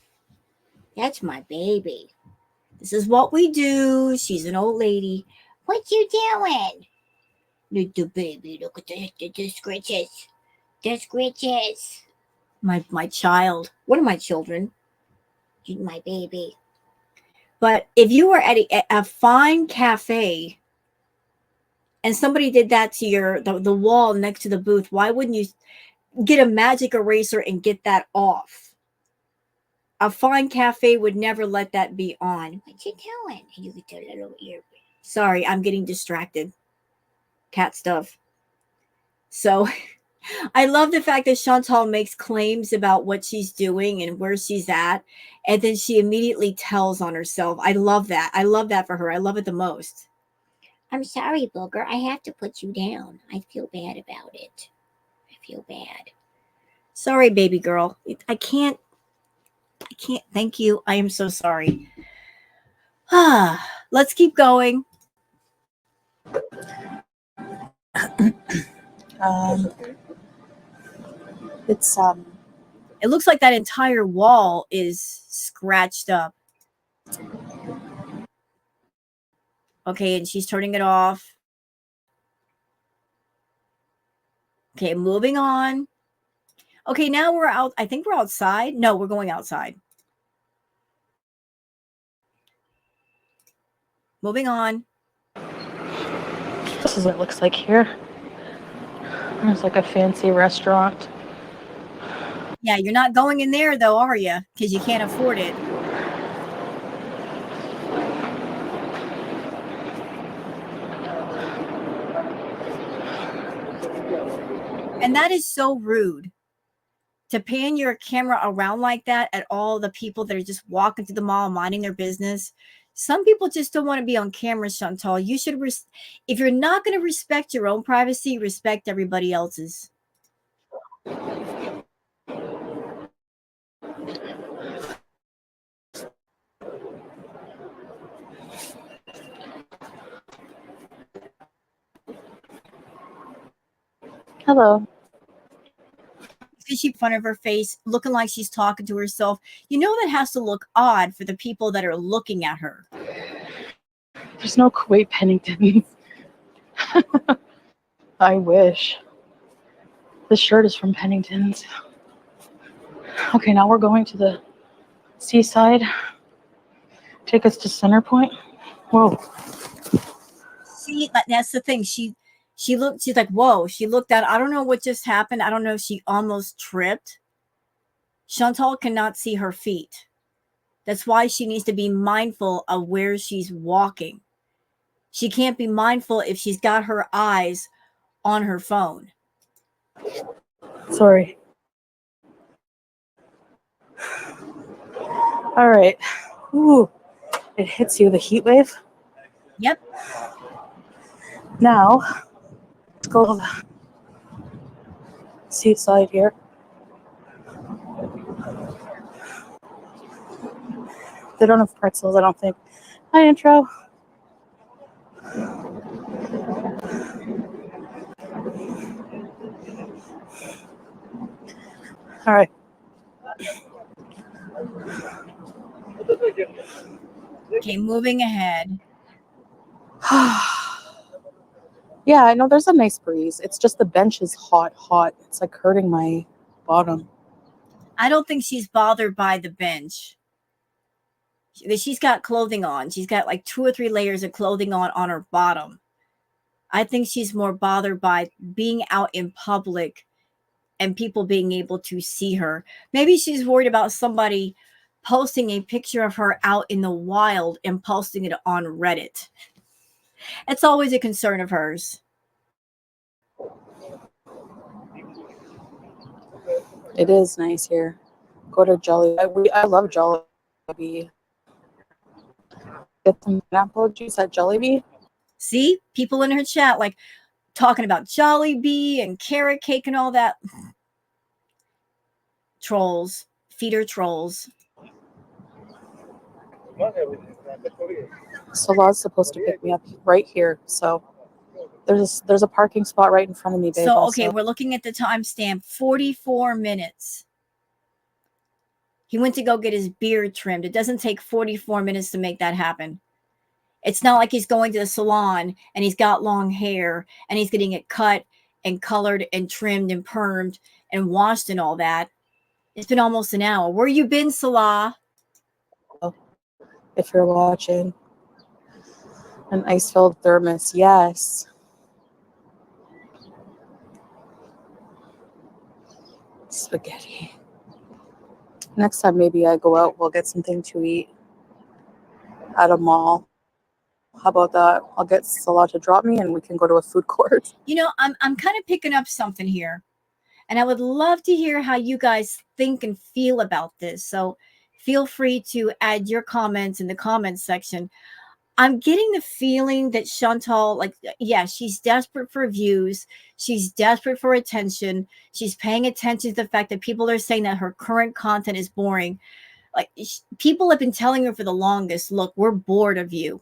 That's my baby. This is what we do. She's an old lady. What you doing? Little baby, look at the scratches. The scratches. My child. One of my children. My baby. But if you were at a fine cafe and somebody did that to the wall next to the booth, why wouldn't you get a magic eraser and get that off? A fine cafe would never let that be on. What you doing? You get a little ear. Sorry, I'm getting distracted. Cat stuff. So I love the fact that Chantal makes claims about what she's doing and where she's at, and then she immediately tells on herself. I love that. I love that for her. I love it the most. I'm sorry, Booger. I have to put you down. I feel bad about it. I feel bad. Sorry, baby girl. I can't. Thank you. I am so sorry. Let's keep going. Um, it's It looks like that entire wall is scratched up. Okay, and she's turning it off. Okay, moving on. Okay, now we're out. I think we're outside. No, we're going outside. Moving on. this is what it looks like here. There's like a fancy restaurant. Yeah, you're not going in there though, are you? Because you can't afford it. And that is so rude to pan your camera around like that at all the people that are just walking through the mall minding their business. Some people just don't want to be on camera, Chantal. You should, if you're not going to respect your own privacy, respect everybody else's. Hello. Because she in front of her face, looking like she's talking to herself. You know that has to look odd for the people that are looking at her. There's no Kuwait Penningtons. I wish. This shirt is from Pennington's. Okay, now we're going to the seaside. Take us to Center Point. Whoa. See, that's the thing. She looked, she's like, whoa, she looked at, I don't know what just happened. I don't know if she almost tripped. Chantal cannot see her feet. That's why she needs to be mindful of where she's walking. She can't be mindful if she's got her eyes on her phone. Sorry. All right. Ooh, it hits you, the heat wave. Yep. Now, let's go to the seaside here. They don't have pretzels, I don't think. Hi, intro. All right. Okay, moving ahead. Yeah, I know there's a nice breeze. It's just the bench is hot. It's like hurting my bottom. I don't think she's bothered by the bench. She's got clothing on. She's got like 2 or 3 layers of clothing on her bottom. I think she's more bothered by being out in public and people being able to see her. Maybe she's worried about somebody posting a picture of her out in the wild and posting it on Reddit. It's always a concern of hers. It is nice here. Go to Jolly. I love Jollibee. Get some pineapple juice at Jollibee. See, people in her chat like talking about Jollibee and carrot cake and all that. Trolls, feeder trolls. Salah's supposed to pick me up right here, so there's a parking spot right in front of me, babe. So, also. okay, we're looking at the timestamp 44 minutes. He went to go get his beard trimmed. It doesn't take 44 minutes to make that happen. It's not like he's going to the salon and he's got long hair and he's getting it cut and colored and trimmed and permed and washed and all that. It's been almost an hour. Where you been, Salah? If you're watching. An ice-filled thermos, yes. Spaghetti. Next time maybe I go out, we'll get something to eat at a mall. How about that? I'll get Salah to drop me and we can go to a food court. You know, I'm kind of picking up something here. And I would love to hear how you guys think and feel about this. So feel free to add your comments in the comments section. I'm getting the feeling that Chantal, like, yeah, she's desperate for views. She's desperate for attention. She's paying attention to the fact that people are saying that her current content is boring. Like, people have been telling her for the longest, look, we're bored of you.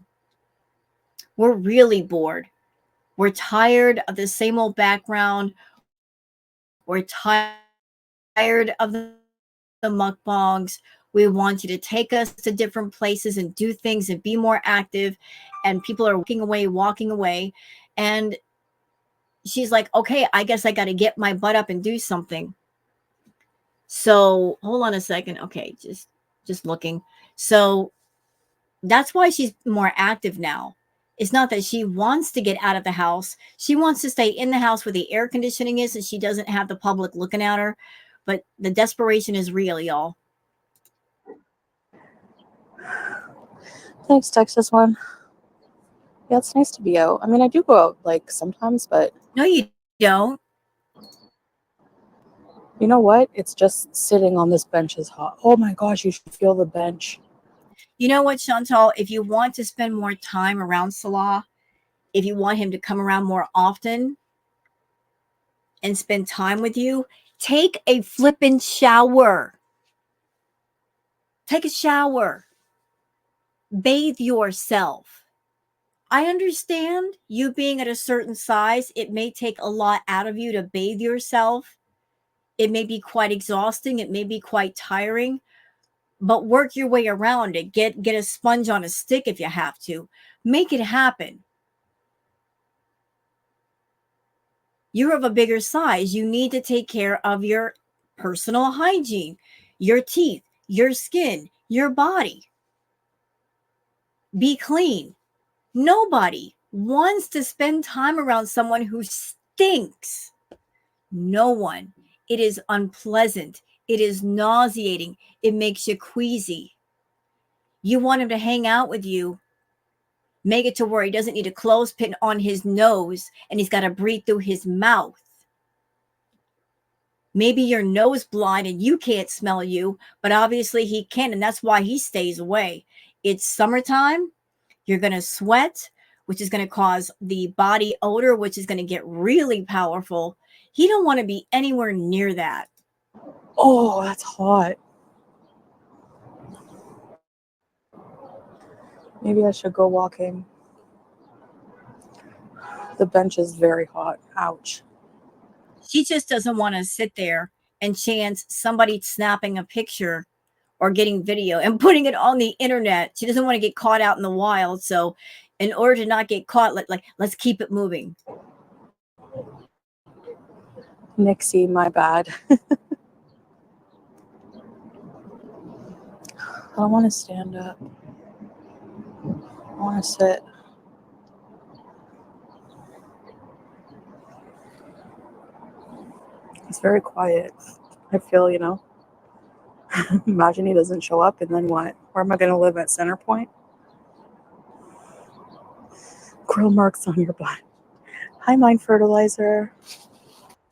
We're really bored. We're tired of the same old background. We're tired of the mukbangs. We want you to take us to different places and do things and be more active. And people are walking away. And she's like, okay, I guess I got to get my butt up and do something. So hold on a second. Okay, just looking. So that's why she's more active now. It's not that she wants to get out of the house. She wants to stay in the house where the air conditioning is and she doesn't have the public looking at her. But the desperation is real, y'all. Thanks, Texas one. Yeah, it's nice to be out. I mean, I do go out like sometimes, but No, you don't. You know what? It's just sitting on this bench is hot. Oh my gosh, you should feel the bench. You know what, Chantal? If you want to spend more time around Salah, if you want him to come around more often and spend time with you, take a flippin' shower. Take a shower. Bathe yourself. I understand you being at a certain size, it may take a lot out of you to bathe yourself. It may be quite exhausting, it may be quite tiring, but work your way around it. Get a sponge on a stick if you have to. Make it happen. You're of a bigger size. You need to take care of your personal hygiene, your teeth, your skin, your body. Be clean. Nobody wants to spend time around someone who stinks. No one. It is unpleasant. It is nauseating. It makes you queasy. You want him to hang out with you, make it to where he doesn't need a clothespin on his nose and he's got to breathe through his mouth. Maybe you're nose blind and you can't smell you, but obviously he can, and that's why he stays away. It's summertime. You're going to sweat, which is going to cause the body odor, which is going to get really powerful. He don't want to be anywhere near that. Oh, that's hot. Maybe I should go walking. The bench is very hot. Ouch. She just doesn't want to sit there and chance somebody snapping a picture or getting video and putting it on the internet. She doesn't want to get caught out in the wild. So in order to not get caught, let's keep it moving. Nixie, my bad. I don't want to stand up. I want to sit. It's very quiet. I feel, imagine he doesn't show up and then what? Where am I going to live at Center Point? Grill marks on your butt. Hi, Mind Fertilizer.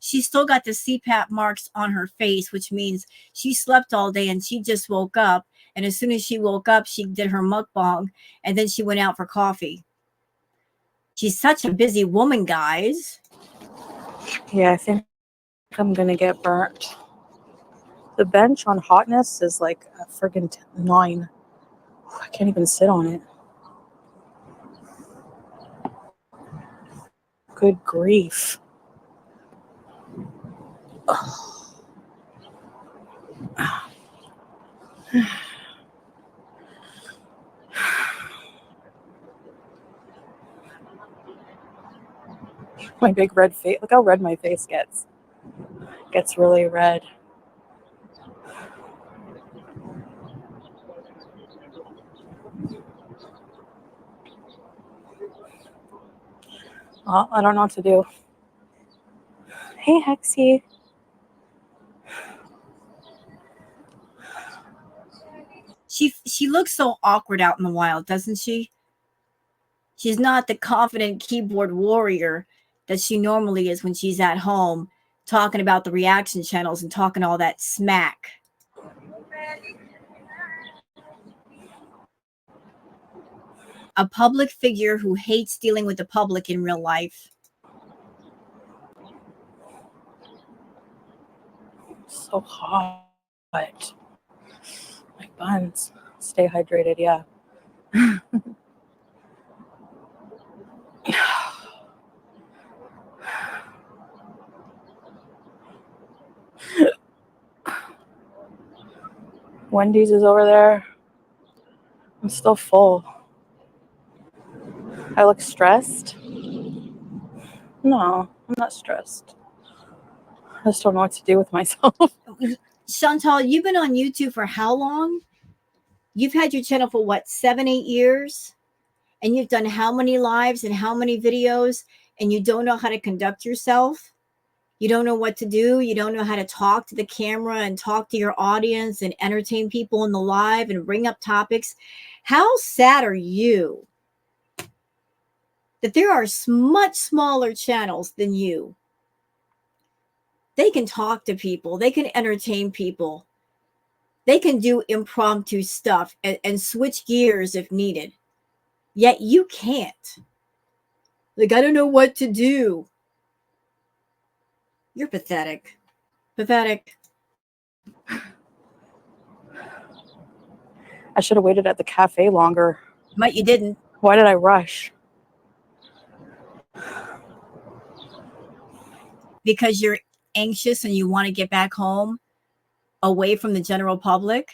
She's still got the CPAP marks on her face, which means she slept all day and she just woke up. And as soon as she woke up, she did her mukbang and then she went out for coffee. She's such a busy woman, guys. Yeah, I think I'm going to get burnt. The bench on hotness is like a friggin' 9. I can't even sit on it. Good grief. My big red face. Look how red my face gets. It gets really red. Oh, I don't know what to do. Hey, Hexie. She looks so awkward out in the wild, doesn't she? She's not the confident keyboard warrior that she normally is when she's at home talking about the reaction channels and talking all that smack. A public figure who hates dealing with the public in real life. So hot. My buns. Stay hydrated, yeah. Wendy's is over there. I'm still full. I look stressed. No, I'm not stressed. I just don't know what to do with myself. Chantal, you've been on YouTube for how long? You've had your channel for what, 7, 8 years? And you've done how many lives and how many videos, and you don't know how to conduct yourself? You don't know what to do. You don't know how to talk to the camera and talk to your audience and entertain people in the live and bring up topics. How sad are you that there are much smaller channels than you They can talk to people, they can entertain people, they can do impromptu stuff and switch gears if needed. Yet you can't. Like, I don't know what to do. You're pathetic. Pathetic. I should have waited at the cafe longer. But you didn't. Why did I rush? Because you're anxious and you want to get back home away from the general public.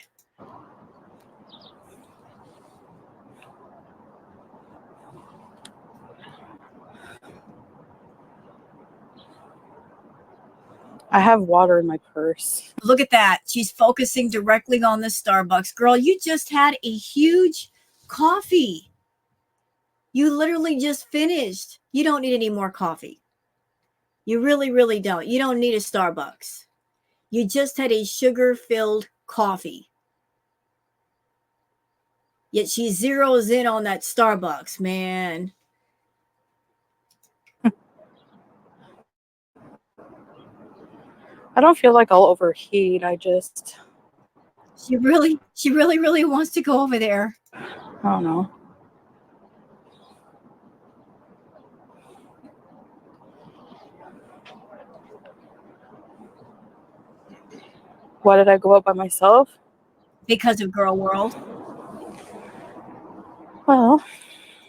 I have water in my purse. Look at that. She's focusing directly on the Starbucks. Girl, you just had a huge coffee. You literally just finished. You don't need any more coffee. You really, really don't. You don't need a Starbucks. You just had a sugar-filled coffee. Yet she zeroes in on that Starbucks, man. I don't feel like I'll overheat. She really wants to go over there. I don't know. Why did I go out by myself? Because of Girl World. Well,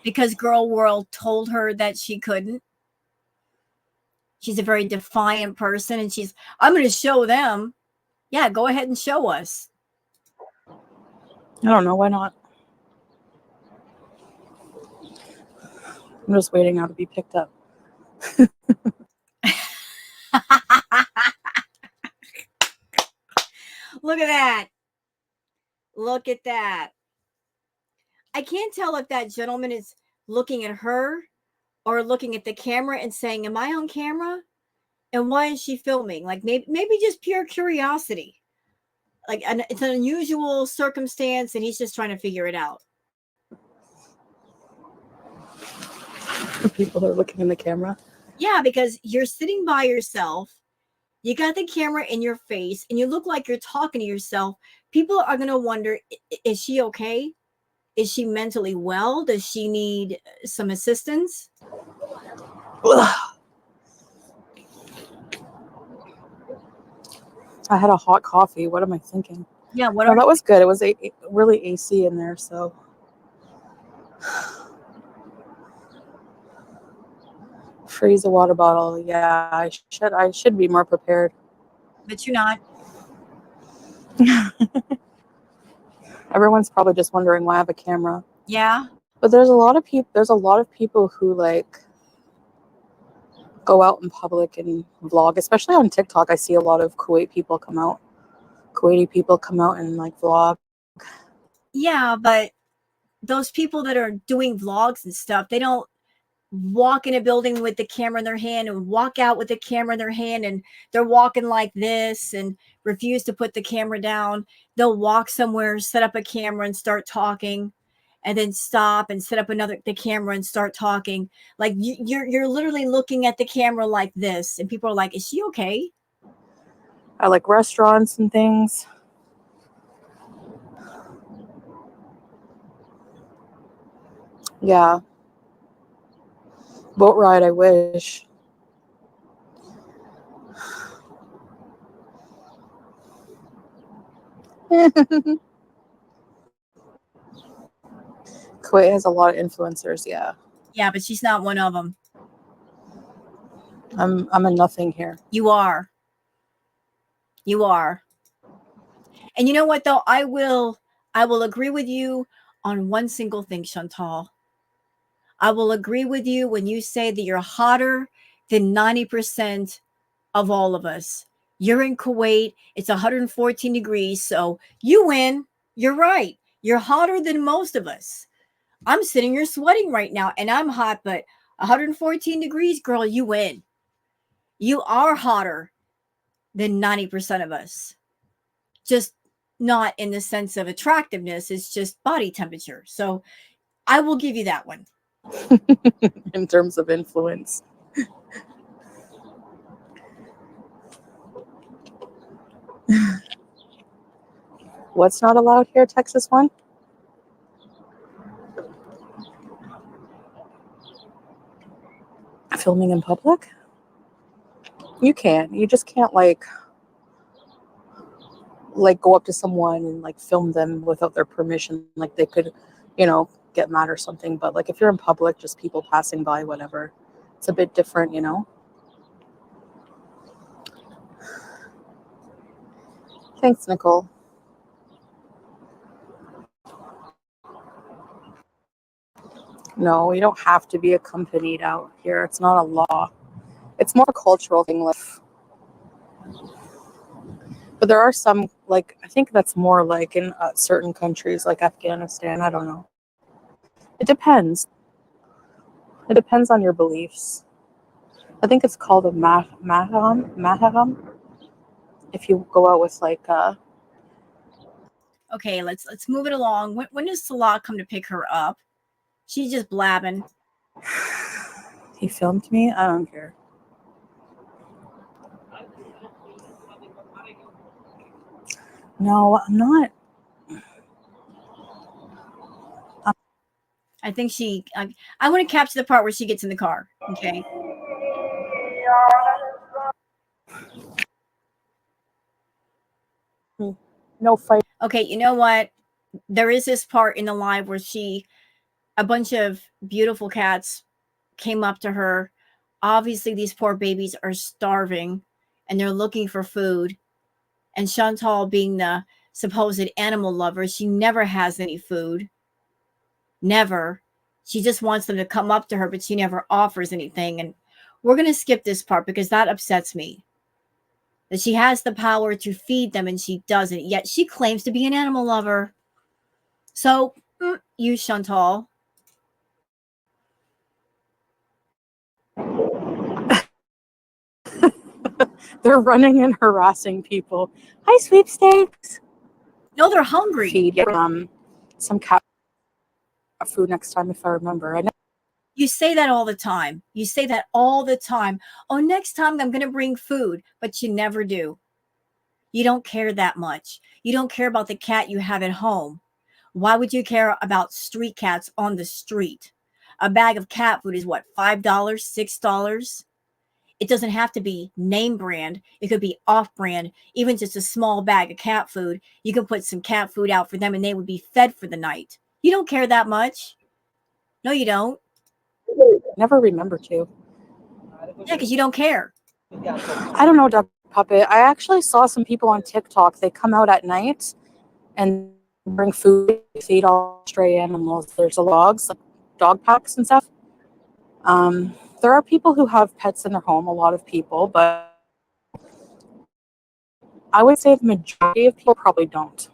because Girl World told her that she couldn't. She's a very defiant person, and I'm going to show them. Yeah, go ahead and show us. I don't know. Why not? I'm just waiting now to be picked up. Look at that. Look at that. I can't tell if that gentleman is looking at her or looking at the camera and saying, am I on camera? And why is she filming? Like maybe just pure curiosity. Like it's an unusual circumstance and he's just trying to figure it out. People are looking in the camera. Yeah, because you're sitting by yourself. You got the camera in your face and you look like you're talking to yourself. People are going to wonder, is she okay? Is she mentally well? Does she need some assistance? Ugh. I had a hot coffee. What am I thinking? Yeah, that was good. It was really AC in there, so. Freeze a water bottle. Yeah, I should be more prepared. But you're not. Everyone's probably just wondering why I have a camera. Yeah. But there's a lot of people who like go out in public and vlog, especially on TikTok. I see a lot of Kuwaiti people come out and like vlog. Yeah, but those people that are doing vlogs and stuff, they don't walk in a building with the camera in their hand and walk out with the camera in their hand and they're walking like this and refuse to put the camera down. They'll walk somewhere, set up a camera and start talking and then stop and set up the camera and start talking. Like you're literally looking at the camera like this and people are like, is she okay? I like restaurants and things. Yeah. Boat ride, I wish. Kuwait has a lot of influencers, yeah. Yeah, but she's not one of them. I'm a nothing here. You are. You are. And you know what though? I will agree with you on one single thing, Chantal. I will agree with you when you say that you're hotter than 90% of all of us. You're in Kuwait. It's 114 degrees. So you win. You're right. You're hotter than most of us. I'm sitting here sweating right now and I'm hot, but 114 degrees, girl, you win. You are hotter than 90% of us. Just not in the sense of attractiveness. It's just body temperature. So I will give you that one. In terms of influence. What's not allowed here, Texas one? Filming in public? You can. You just can't like go up to someone and like film them without their permission. Like they could, get mad or something. But like if you're in public, just people passing by, whatever. It's a bit different. Thanks, Nicole. No, you don't have to be accompanied out here. It's not a law. It's more a cultural thing. But there are some, like, I think that's more like in certain countries like Afghanistan. I don't know. It depends. It depends on your beliefs. I think it's called a maharam. If you go out with like Okay, let's move it along. When does Salah come to pick her up? She's just blabbing. he filmed me. I don't care. No, I'm not. I think I want to capture the part where she gets in the car. Okay. No fight. Okay, you know what? There is this part in the live where a bunch of beautiful cats came up to her. Obviously, these poor babies are starving and they're looking for food. And Chantal, being the supposed animal lover, she never has any food. Never. She just wants them to come up to her, but she never offers anything. And we're going to skip this part because that upsets me. That she has the power to feed them and she doesn't. Yet she claims to be an animal lover. So, you, Chantal. They're running and harassing people. Hi, sweepstakes. No, they're hungry. Feed some cat food next time if I remember. I know. You say that all the time. You say that all the time. Oh, next time I'm going to bring food, but you never do. You don't care that much. You don't care about the cat you have at home. Why would you care about street cats on the street? A bag of cat food is what, $5, $6? It doesn't have to be name brand. It could be off brand, even just a small bag of cat food. You can put some cat food out for them and they would be fed for the night. You don't care that much. No, you don't. Never remember to. Yeah, because you don't care. I don't know, Duck Puppet. I actually saw some people on TikTok. They come out at night and bring food, feed all stray animals. There's a logs, like dog packs and stuff. There are people who have pets in their home, a lot of people, but I would say the majority of people probably don't.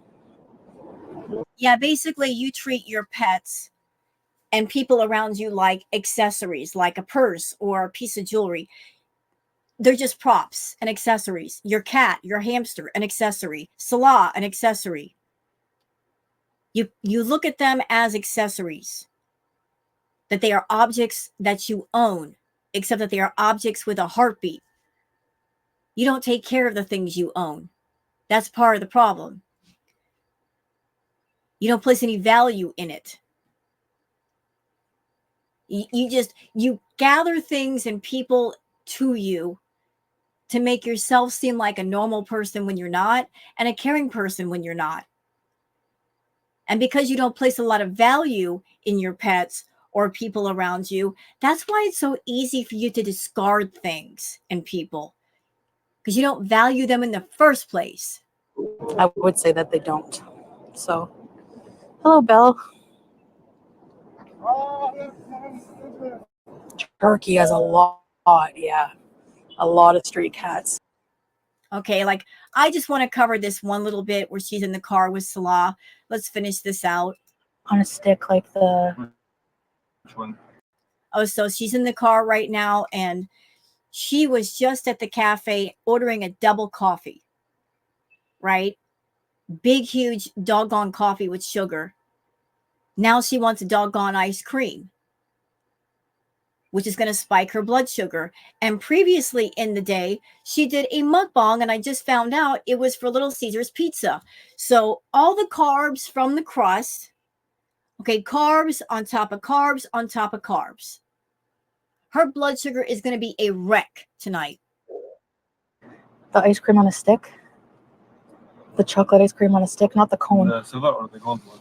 Yeah, basically, you treat your pets and people around you like accessories, like a purse or a piece of jewelry. They're just props and accessories. Your cat, your hamster, an accessory. Salah, an accessory. You look at them as accessories, that they are objects that you own, except that they are objects with a heartbeat. You don't take care of the things you own. That's part of the problem. You don't place any value in it. You gather things and people to you to make yourself seem like a normal person when you're not and a caring person when you're not. And because you don't place a lot of value in your pets or people around you, that's why it's so easy for you to discard things and people, because you don't value them in the first place. I would say that they don't. So, hello, Belle. Turkey has a lot, yeah, a lot of street cats. Okay, like I just want to cover this one little bit where she's in the car with Salah. Let's finish this out. On a stick, like the. Which one? Oh, so she's in the car right now, and she was just at the cafe ordering a double coffee, right? Big, huge doggone coffee with sugar. Now she wants a doggone ice cream. which is going to spike her blood sugar. And previously in the day, she did a mukbang, and I just found out it was for Little Caesars Pizza. So all the carbs from the crust, okay, carbs on top of carbs on top of carbs. Her blood sugar is going to be a wreck tonight. The ice cream on a stick? The chocolate ice cream on a stick, not the cone. The silver or the gold one?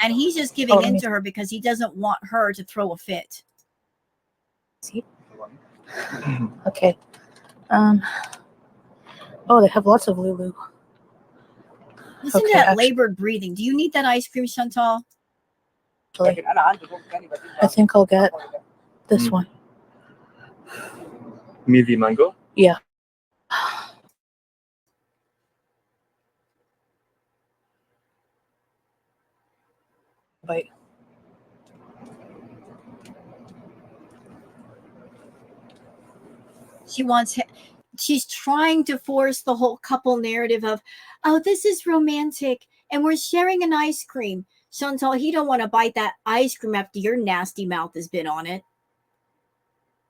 And he's just giving in to her because he doesn't want her to throw a fit. See? Okay. Oh, they have lots of Lulu. Listen to that labored breathing. Do you need that ice cream, Chantal? Actually, I think I'll get this one. Meaty mango? Yeah. Bite. She's trying to force the whole couple narrative of, oh, this is romantic and we're sharing an ice cream. Chantal, he don't want to bite that ice cream after your nasty mouth has been on it.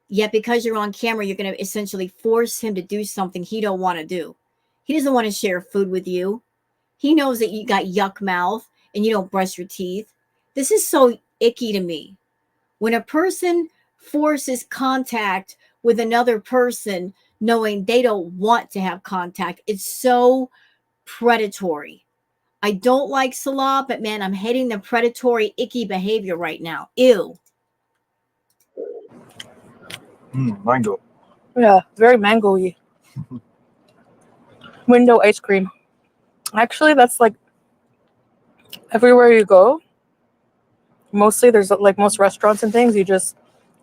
Yet because you're on camera, you're going to essentially force him to do something he don't want to do. He doesn't want to share food with you. He knows that you got yuck mouth and you don't brush your teeth. This is so icky to me. When a person forces contact with another person knowing they don't want to have contact, it's so predatory. I don't like Salah, but man, I'm hating the predatory, icky behavior right now. Ew. Mango. Yeah, very mango-y. Window ice cream. Actually, that's like everywhere you go. Mostly, there's like most restaurants and things,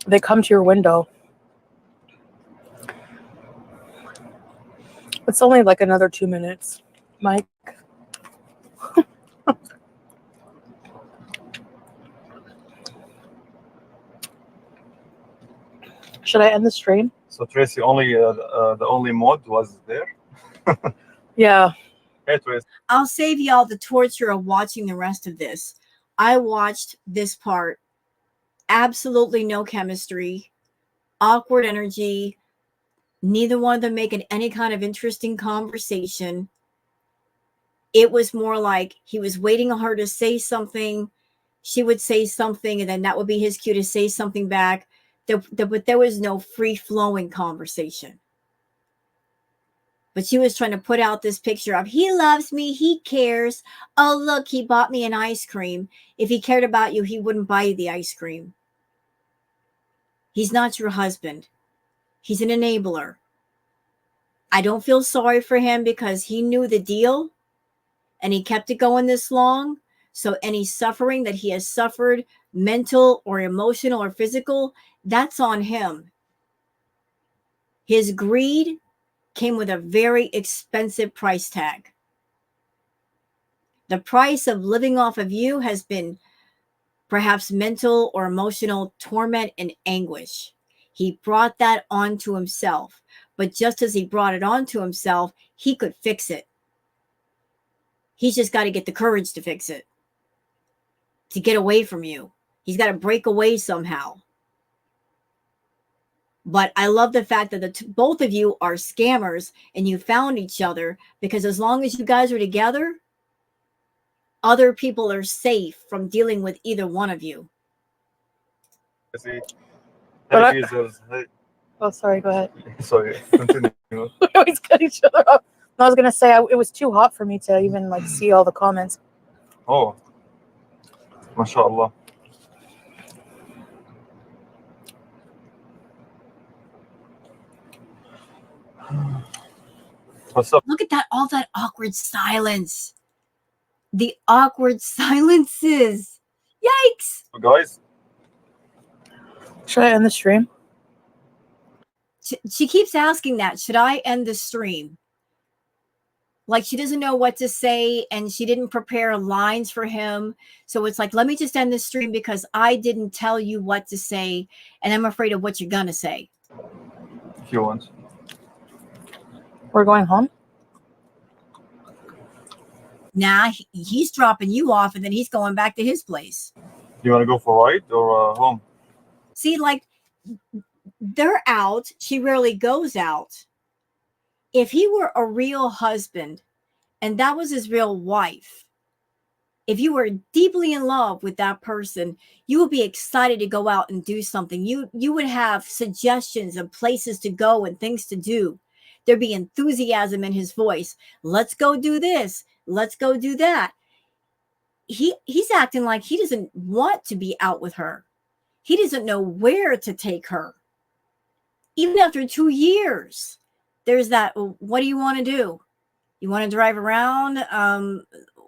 they come to your window. It's only like another 2 minutes, Mike. Should I end the stream? So Tracy, only the only mod was there. Yeah. Hey Tracy. I'll save y'all the torture of watching the rest of this. I watched this part. Absolutely no chemistry, awkward energy. Neither one of them making any kind of interesting conversation. It was more like he was waiting on her to say something. She would say something, and then that would be his cue to say something back. But there was no free-flowing conversation. But she was trying to put out this picture of, he loves me, he cares. Oh, look, he bought me an ice cream. If he cared about you, he wouldn't buy you the ice cream. He's not your husband. He's an enabler. I don't feel sorry for him because he knew the deal and he kept it going this long. So any suffering that he has suffered, mental or emotional or physical, that's on him. His greed came with a very expensive price tag. The price of living off of you has been perhaps mental or emotional torment and anguish. He brought that onto himself. But just as he brought it onto himself, he could fix it. He's just got to get the courage to fix it, to get away from you. He's got to break away somehow. But I love the fact that both of you are scammers and you found each other, because as long as you guys are together, other people are safe from dealing with either one of you. Oh, sorry, go ahead. Sorry, continue. We always cut each other off. I was going to say, it was too hot for me to even see all the comments. Oh, mashallah. What's up? Look at that, all that awkward silence. The awkward silences. Yikes. Guys? Should I end the stream? She keeps asking that. Should I end the stream? Like she doesn't know what to say and she didn't prepare lines for him. So it's like, let me just end the stream because I didn't tell you what to say and I'm afraid of what you're going to say. If you want. We're going home? Nah, he's dropping you off and then he's going back to his place. You want to go for a ride or home? See, like, they're out. She rarely goes out. If he were a real husband and that was his real wife, if you were deeply in love with that person, you would be excited to go out and do something. You would have suggestions of places to go and things to do. There'd be enthusiasm in his voice. Let's go do this. Let's go do that. He's acting like he doesn't want to be out with her. He doesn't know where to take her. Even after 2 years, there's that, what do you want to do? You want to drive around?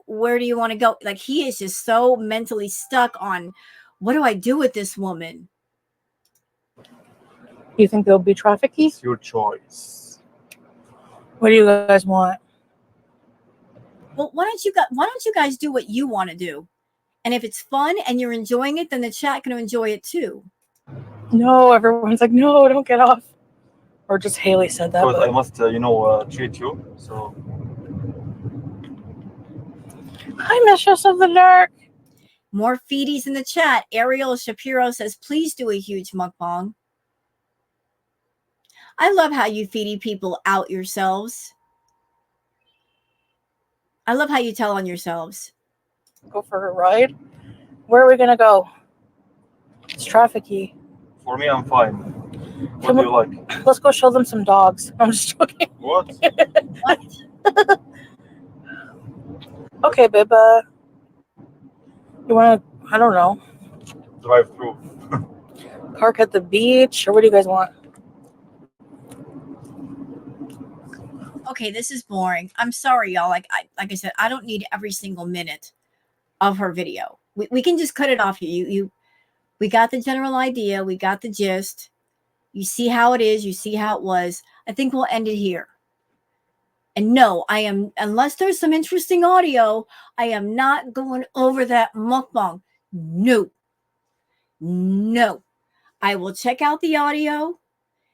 Where do you want to go? Like, he is just so mentally stuck on, what do I do with this woman? You think they'll be trafficky? It's your choice. What do you guys want? Well, why don't you guys do what you want to do? And if it's fun and you're enjoying it, then the chat can enjoy it too. No, everyone's like, no, don't get off. Or just Haley said that. Because But I must, treat you. So hi, Mistress of the Dark. More feedies in the chat. Ariel Shapiro says, please do a huge mukbang. I love how you feedy people out yourselves. I love how you tell on yourselves. Go for a ride. Where are we gonna go? It's trafficky. for me, I'm fine. What do you like? Let's go show them some dogs. I'm just joking. What? What? Okay, babe. You wanna? I don't know. Drive through. Park at the beach, or what do you guys want? Okay, this is boring. I'm sorry, y'all. Like I said, I don't need every single minute of her video. We can just cut it off here. We got the general idea. We got the gist. You see how it is. You see how it was. I think we'll end it here. And no, I am, unless there's some interesting audio, I am not going over that mukbang. No. No. I will check out the audio,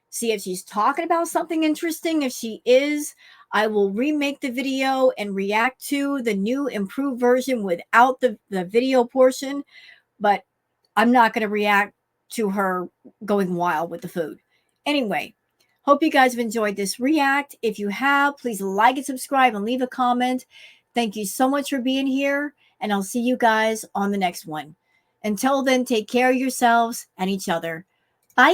see if she's talking about something interesting. If she is, I will remake the video and react to the new improved version without the video portion. But I'm not going to react to her going wild with the food. Anyway, hope you guys have enjoyed this react. If you have, please like and subscribe and leave a comment. Thank you so much for being here, and I'll see you guys on the next one. Until then, take care of yourselves and each other. Bye.